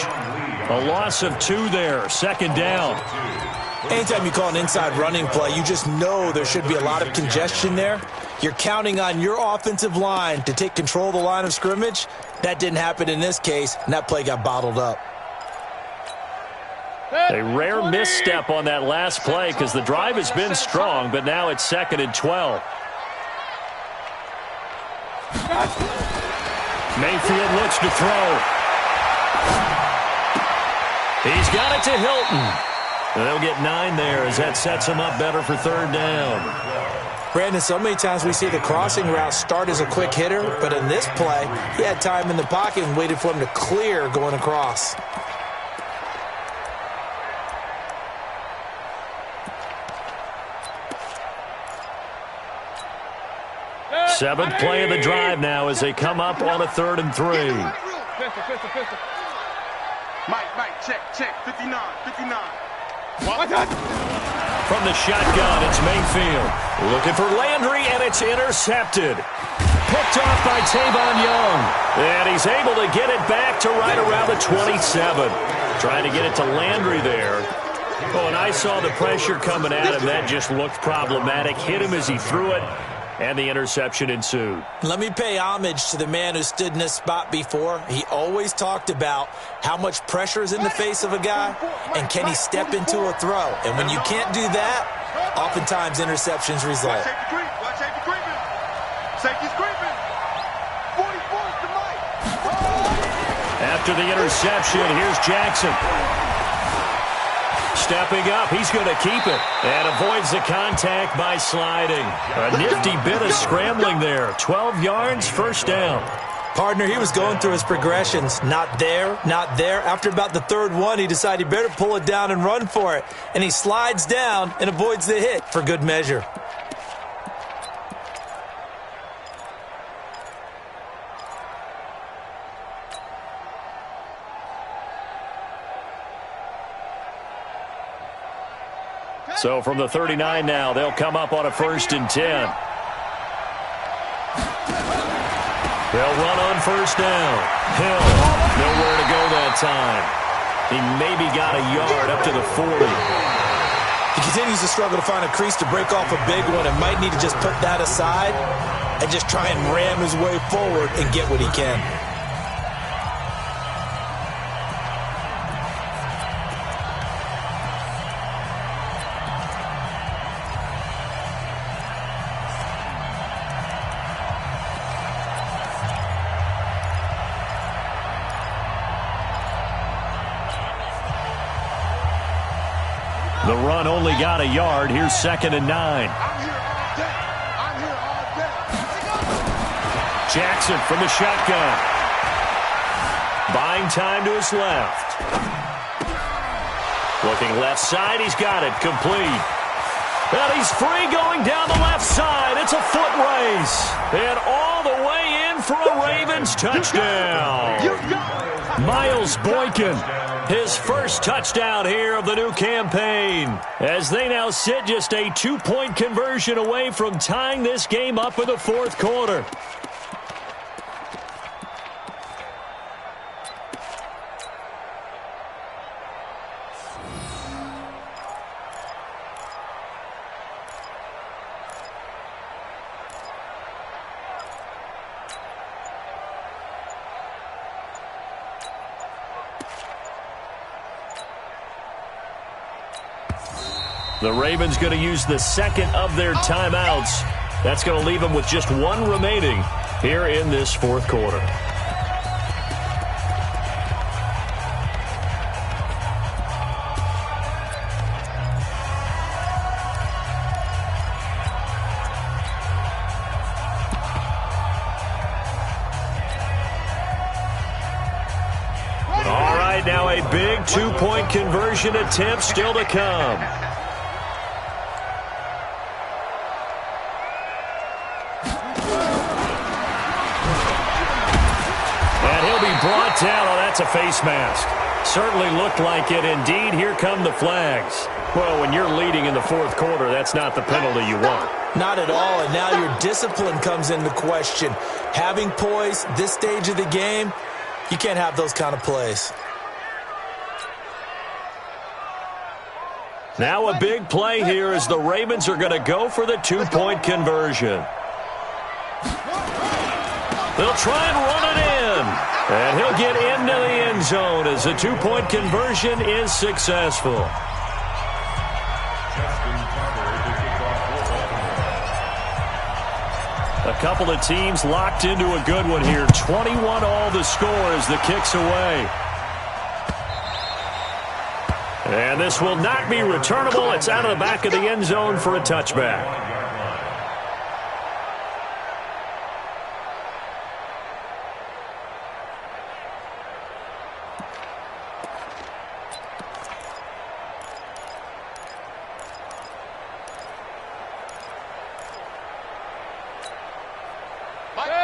A loss of 2 there, second down. Anytime you call an inside running play, you just know there should be a lot of congestion there. You're counting on your offensive line to take control of the line of scrimmage. That didn't happen in this case, and that play got bottled up. A rare misstep on that last play because the drive has been strong, but now it's 2nd and 12. Mayfield looks to throw. He's got it to Hilton. They'll get 9 there as that sets him up better for third down. Brandon, so many times we see the crossing route start as a quick hitter, but in this play, he had time in the pocket and waited for him to clear going across. Seventh play of the drive now as they come up on a 3rd and 3. Mike, check, 59. From the shotgun, it's Mayfield. Looking for Landry, and it's intercepted. Picked off by Tavon Young. And he's able to get it back to right around the 27. Trying to get it to Landry there. Oh, and I saw the pressure coming at him. That just looked problematic. Hit him as he threw it. And the interception ensued. Let me pay homage to the man who stood in this spot before. He always talked about how much pressure is in the face of a guy and can he step into a throw. And when you can't do that, oftentimes interceptions result. After the interception, here's Jackson. Stepping up, he's going to keep it and avoids the contact by sliding. A nifty bit of scrambling there. 12 yards, first down. Partner, he was going through his progressions. Not there, not there. After about the 3rd one, he decided he better pull it down and run for it. And he slides down and avoids the hit for good measure. So from the 39 now, they'll come up on a 1st and 10. They'll run on first down. Hill, nowhere to go that time. He maybe got a yard up to the 40. He continues to struggle to find a crease to break off a big one and might need to just put that aside and just try and ram his way forward and get what he can. The run only got a yard. Here's 2nd and 9. Jackson from the shotgun. Buying time to his left. Looking left side. He's got it. Complete. And he's free going down the left side. It's a foot race. And all the way in for a Ravens touchdown. Miles Boykin. His first touchdown here of the new campaign, as they now sit just a 2-point conversion away from tying this game up in the 4th quarter. The Ravens going to use the 2nd of their timeouts. That's going to leave them with just 1 remaining here in this 4th quarter. A big two-point conversion attempt still to come. And he'll be brought down. Oh, that's a face mask. Certainly looked like it. Indeed, here come the flags. Well, when you're leading in the fourth quarter, that's not the penalty you want. Not at all, and now your discipline comes into question. Having poise this stage of the game, you can't have those kind of plays. Now a big play here as the Ravens are going to go for the two-point conversion. They'll try and run it in. And he'll get into the end zone as the two-point conversion is successful. A couple of teams locked into a good one here. 21 all the score as the kick's away. And this will not be returnable. It's out of the back of the end zone for a touchback.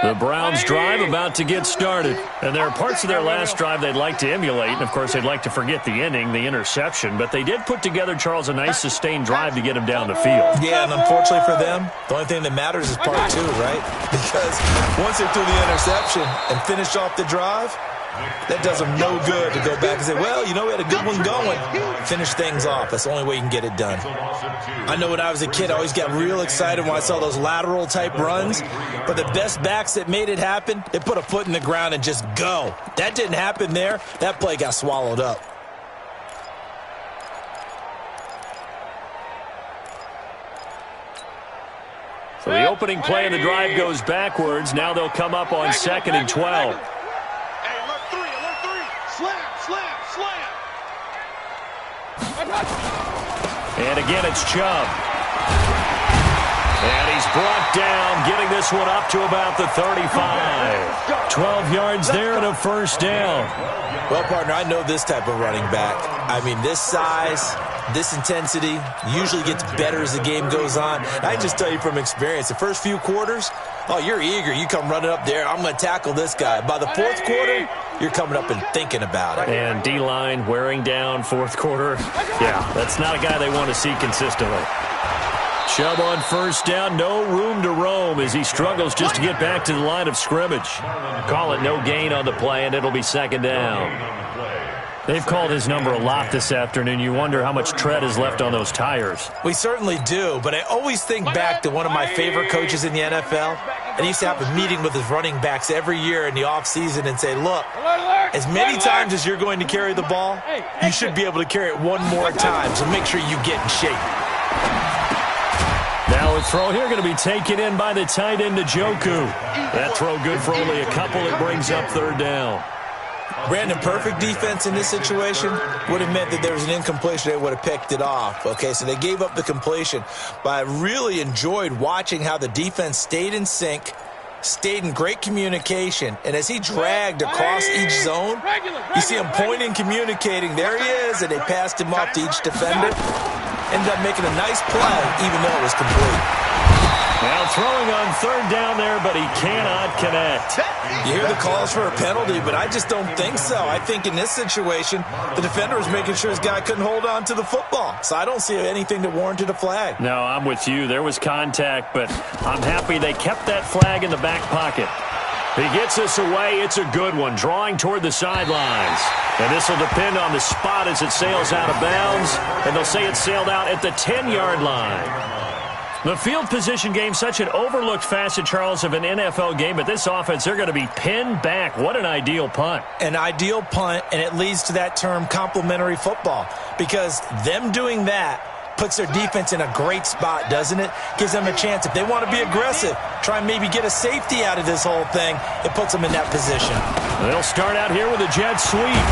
The Browns drive about to get started. And there are parts of their last drive they'd like to emulate. And, of course, they'd like to forget the ending, the interception. But they did put together, Charles, a nice sustained drive to get him down the field. Yeah, and unfortunately for them, the only thing that matters is part two, right? Because once they threw the interception and finished off the drive, that does them no good to go back and say, well, you know, we had a good one going. Finish things off. That's the only way you can get it done. I know when I was a kid, I always got real excited when I saw those lateral-type runs. But the best backs that made it happen, they put a foot in the ground and just go. That didn't happen there. That play got swallowed up. So the opening play of the drive goes backwards. Now they'll come up on 2nd and 12. And again, it's Chubb. And he's brought down, getting this one up to about the 35. 12 yards there and a first down. Well, partner, I know this type of running back. I mean, this size, this intensity usually gets better as the game goes on. I can just tell you from experience, the first few quarters, oh, you're eager. You come running up there. I'm going to tackle this guy. By the fourth quarter, you're coming up and thinking about it. And D-line wearing down fourth quarter. Yeah, that's not a guy they want to see consistently. Chubb on first down, no room to roam as he struggles just to get back to the line of scrimmage. Call it no gain on the play, and it'll be second down. They've called his number a lot this afternoon. You wonder how much tread is left on those tires. We certainly do, but I always think back to one of my favorite coaches in the NFL. And he used to have a meeting with his running backs every year in the offseason and say, look, as many times as you're going to carry the ball, you should be able to carry it one more time, so make sure you get in shape. Now a throw here going to be taken in by the tight end Njoku. That throw good for only a couple. It brings up third down. Brandon, perfect defense in this situation would have meant that there was an incompletion. They would have picked it off. Okay, so they gave up the completion. But I really enjoyed watching how the defense stayed in sync, stayed in great communication. And as he dragged across each zone, you see him pointing, communicating. There he is, and they passed him off to each defender. Ended up making a nice play, even though it was complete. Now throwing on third down there, but he cannot connect. You hear the calls for a penalty, but I just don't think so. I think in this situation, the defender was making sure his guy couldn't hold on to the football. So I don't see anything that warranted a flag. No, I'm with you. There was contact, but I'm happy they kept that flag in the back pocket. He gets this away. It's a good one, drawing toward the sidelines. And this will depend on the spot as it sails out of bounds. And they'll say it sailed out at the 10-yard line. The field position game, such an overlooked facet, Charles, of an NFL game. But this offense, they're going to be pinned back. What an ideal punt. An ideal punt, and it leads to that term complementary football. Because them doing that puts their defense in a great spot, doesn't it? Gives them a chance. If they want to be aggressive, try and maybe get a safety out of this whole thing, it puts them in that position. They'll start out here with a jet sweep.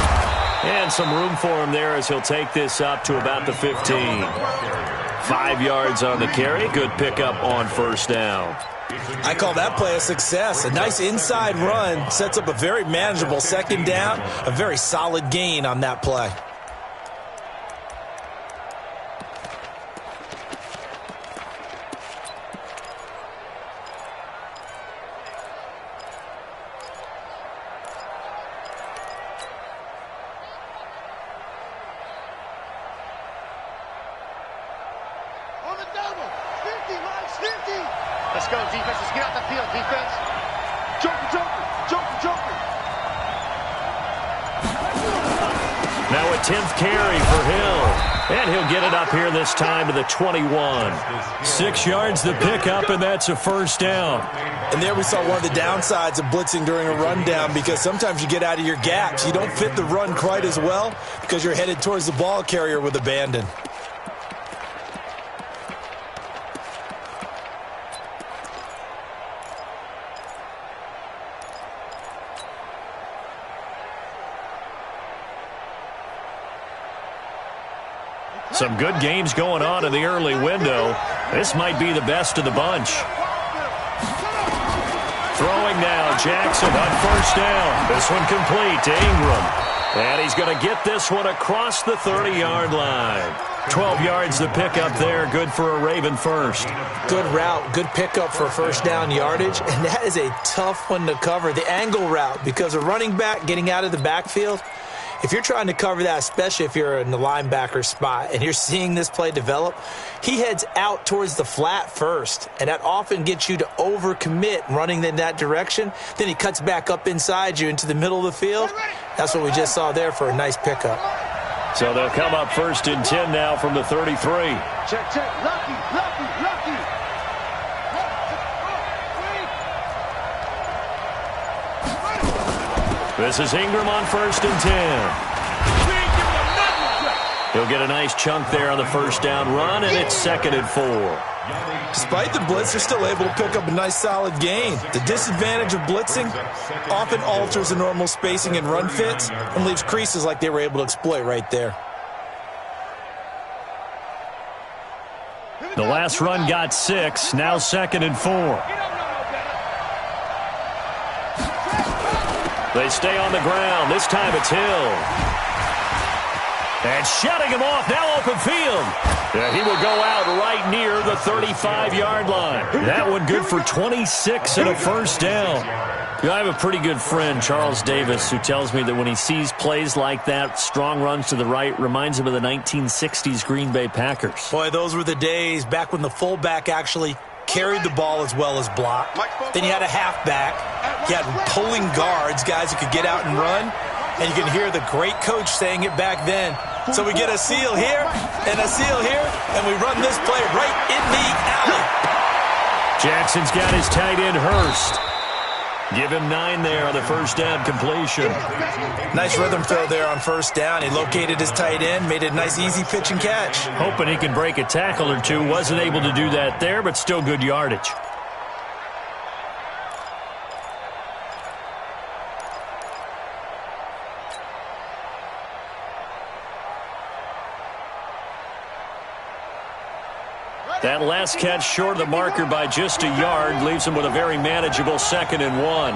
And some room for him there as he'll take this up to about the 15. 5 yards on the carry. Good pickup on first down. I call that play a success. A nice inside run sets up a very manageable second down, a very solid gain on that play. Let's go, defense. Let's get out the field, defense. Joker. Now a 10th carry for Hill. And he'll get it up here this time to the 21. 6 yards the pickup, and that's a first down. And there we saw one of the downsides of blitzing during a rundown, because sometimes you get out of your gaps. You don't fit the run quite as well because you're headed towards the ball carrier with abandon. Some good games going on in the early window. This might be the best of the bunch. Throwing now, Jackson on first down. This one complete to Ingram. And he's going to get this one across the 30-yard line. 12 yards the pickup there. Good for a Raven first. Good route, good pickup for first down yardage. And that is a tough one to cover, the angle route, because a running back getting out of the backfield, if you're trying to cover that, especially if you're in the linebacker spot and you're seeing this play develop, he heads out towards the flat first, and that often gets you to overcommit running in that direction. Then he cuts back up inside you into the middle of the field. That's what we just saw there for a nice pickup. So they'll come up first and 10 now from the 33. Check. Lucky. This is Ingram on first and 10. He'll get a nice chunk there on the first down run, and it's 2nd and 4. Despite the blitz, they're still able to pick up a nice solid gain. The disadvantage of blitzing often alters the normal spacing and run fits and leaves creases like they were able to exploit right there. The last run got 6, now 2nd and 4. They stay on the ground. This time it's Hill. And shutting him off, now open field. He will go out right near the 35-yard line. That one good for 26 and a first down. I have a pretty good friend, Charles Davis, who tells me that when he sees plays like that, strong runs to the right, reminds him of the 1960s Green Bay Packers. Boy, those were the days back when the fullback actually carried the ball as well as blocked. Then you had a halfback. You had pulling guards, guys who could get out and run. And you can hear the great coach saying it back then. So we get a seal here and a seal here, and we run this play right in the alley. Jackson's got his tight end Hurst. Give him 9 there on the first down completion. Nice rhythm throw there on first down. He located his tight end, made it a nice easy pitch and catch. Hoping he can break a tackle or two. Wasn't able to do that there, but still good yardage. That last catch short of the marker by just a yard leaves him with a very manageable 2nd and 1.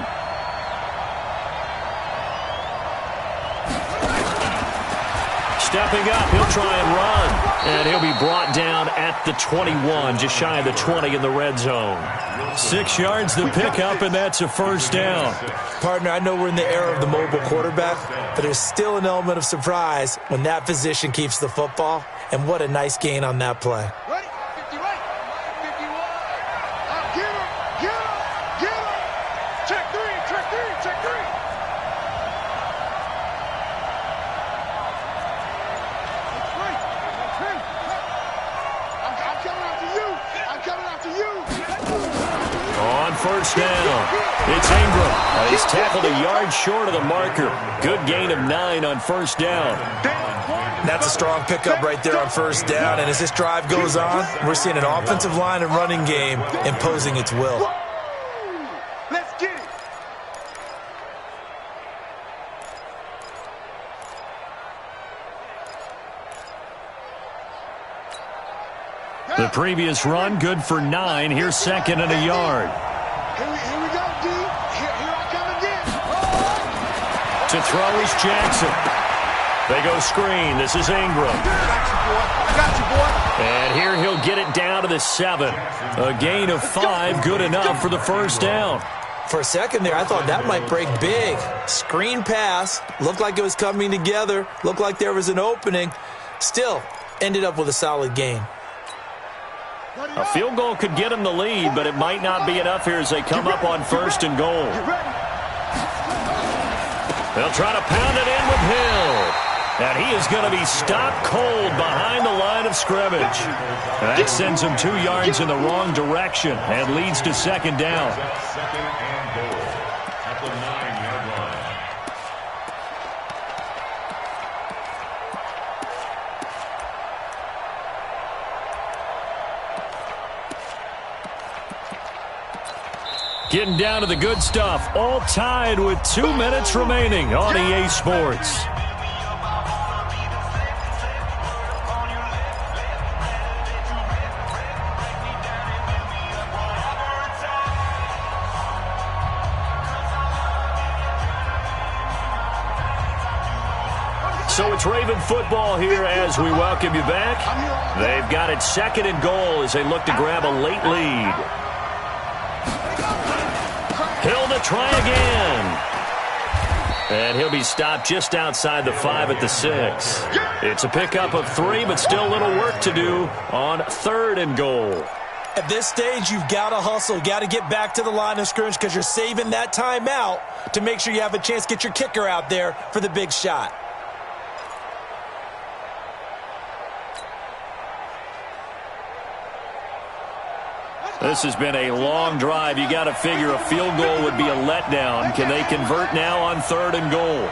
Stepping up, he'll try and run. And he'll be brought down at the 21, just shy of the 20 in the red zone. 6 yards the pickup, and that's a first down. Partner, I know we're in the era of the mobile quarterback, but there's still an element of surprise when that position keeps the football. And what a nice gain on that play. First down. It's Ingram. He's tackled a yard short of the marker. Good gain of 9 on first down. That's a strong pickup right there on first down. And as this drive goes on, we're seeing an offensive line and running game imposing its will. Let's get it. The previous run, good for 9. Here's 2nd and a yard. Here we go, D. Here I come again. To throw is Jackson. They go screen. This is Ingram. I got you, boy. And here he'll get it down to the 7. A gain of 5, good enough for the first down. For a second there, I thought that might break big. Screen pass. Looked like it was coming together. Looked like there was an opening. Still, ended up with a solid gain. A field goal could get him the lead, but it might not be enough here as they come up on 1st and goal. They'll try to pound it in with Hill. And he is going to be stopped cold behind the line of scrimmage. That sends him 2 yards in the wrong direction and leads to 2nd down. 2nd and goal at the 9-yard line. Getting down to the good stuff, all tied with 2 minutes remaining on EA Sports. So it's Raven football here as we welcome you back. They've got it 2nd and goal as they look to grab a late lead. Hill to try again. And he'll be stopped just outside the 5 at the 6. It's a pickup of 3, but still a little work to do on 3rd and goal. At this stage, you've got to hustle. Got to get back to the line of scrimmage because you're saving that timeout to make sure you have a chance to get your kicker out there for the big shot. This has been a long drive. You got to figure a field goal would be a letdown. Can they convert now on 3rd and goal?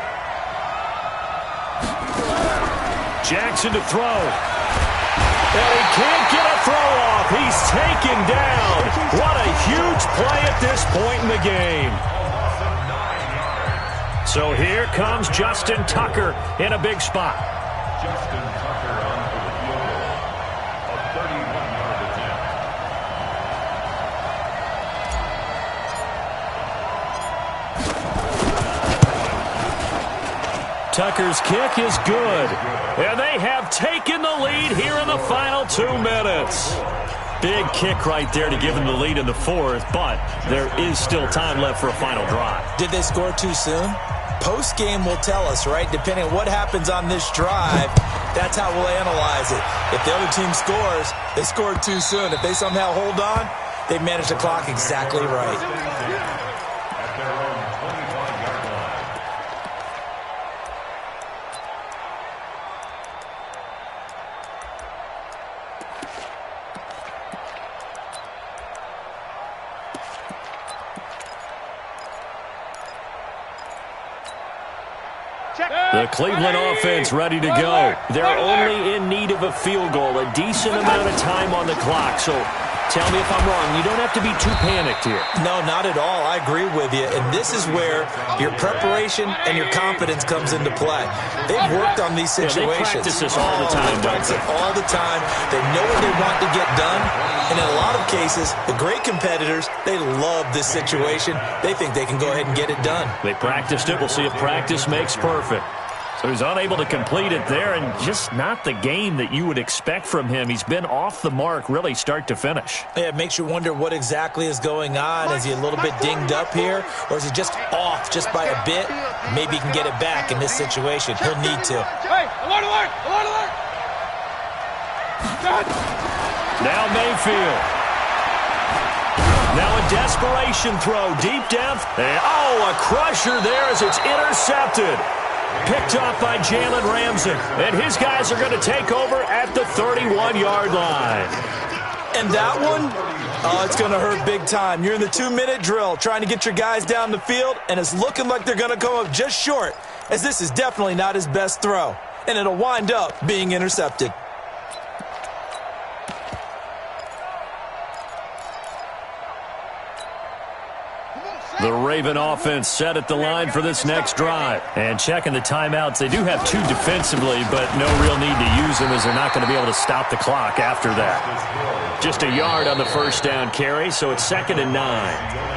Jackson to throw. And he can't get a throw off. He's taken down. What a huge play at this point in the game. So here comes Justin Tucker in a big spot. Justin Tucker on for the field goal. A 31-yard attempt. Tucker's kick is good. And they have taken the lead here in the final 2 minutes. Big kick right there to give them the lead in the 4th, but there is still time left for a final drive. Did they score too soon? Post-game will tell us, right? Depending on what happens on this drive, that's how we'll analyze it. If the other team scores, they scored too soon. If they somehow hold on, they manage the clock exactly right. At their own 25-yard line. The Cleveland offense ready to go. They're only in need of a field goal, a decent amount of time on the clock. So tell me if I'm wrong. You don't have to be too panicked here. No, not at all. I agree with you. And this is where your preparation and your confidence comes into play. They've worked on these situations. They practice this all the time, They practice it all the time. They know what they want to get done. And in a lot of cases, the great competitors, they love this situation. They think they can go ahead and get it done. They practiced it. We'll see if practice makes perfect. So he's unable to complete it there, and just not the game that you would expect from him. He's been off the mark really start to finish. Yeah, it makes you wonder what exactly is going on. Is he a little bit dinged up here, or is he just off just by a bit? Maybe he can get it back in this situation. He'll need to. Hey, alert, alert, alert, alert. Now Mayfield. Now a desperation throw deep down. And, a crusher there as it's intercepted. Picked off by Jalen Ramsey. And his guys are going to take over at the 31-yard line. And that one, it's going to hurt big time. You're in the 2-minute drill trying to get your guys down the field, and it's looking like they're going to come up just short, as this is definitely not his best throw. And it'll wind up being intercepted. The Raven offense set at the line for this next drive. And checking the timeouts, they do have 2 defensively, but no real need to use them as they're not going to be able to stop the clock after that. Just a yard on the first down carry, so it's 2nd and 9.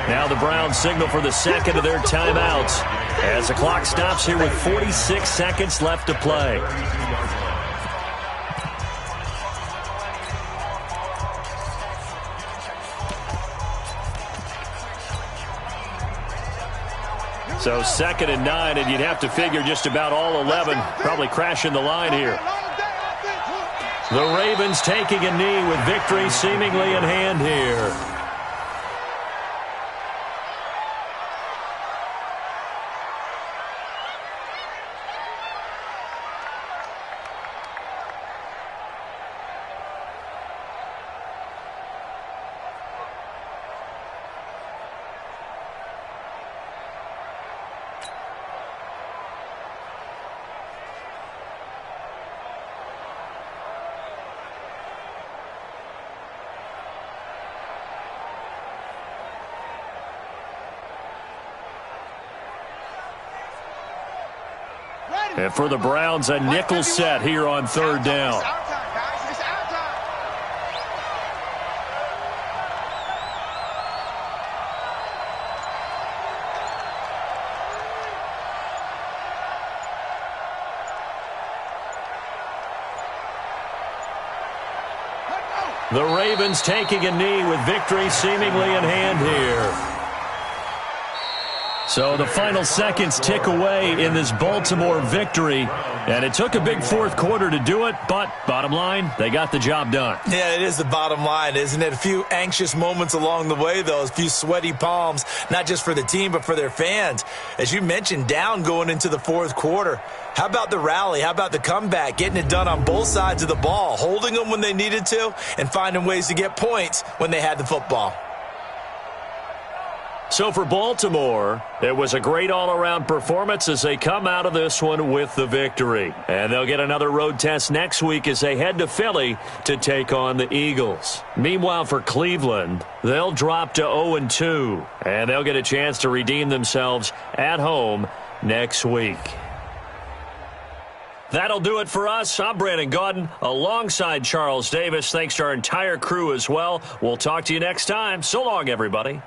Now the Browns signal for the second of their timeouts as the clock stops here with 46 seconds left to play. So 2nd and 9, and you'd have to figure just about all 11 probably crashing the line here. The Ravens taking a knee with victory seemingly in hand here. And for the Browns, a nickel set here on 3rd down. The Ravens taking a knee with victory seemingly in hand here. So the final seconds tick away in this Baltimore victory. And it took a big 4th quarter to do it, but bottom line, they got the job done. Yeah, it is the bottom line, isn't it? A few anxious moments along the way, though. A few sweaty palms, not just for the team, but for their fans. As you mentioned, down going into the 4th quarter. How about the rally? How about the comeback? Getting it done on both sides of the ball, holding them when they needed to, and finding ways to get points when they had the football. So for Baltimore, it was a great all-around performance as they come out of this one with the victory. And they'll get another road test next week as they head to Philly to take on the Eagles. Meanwhile, for Cleveland, they'll drop to 0-2, and they'll get a chance to redeem themselves at home next week. That'll do it for us. I'm Brandon Gaudin alongside Charles Davis. Thanks to our entire crew as well. We'll talk to you next time. So long, everybody.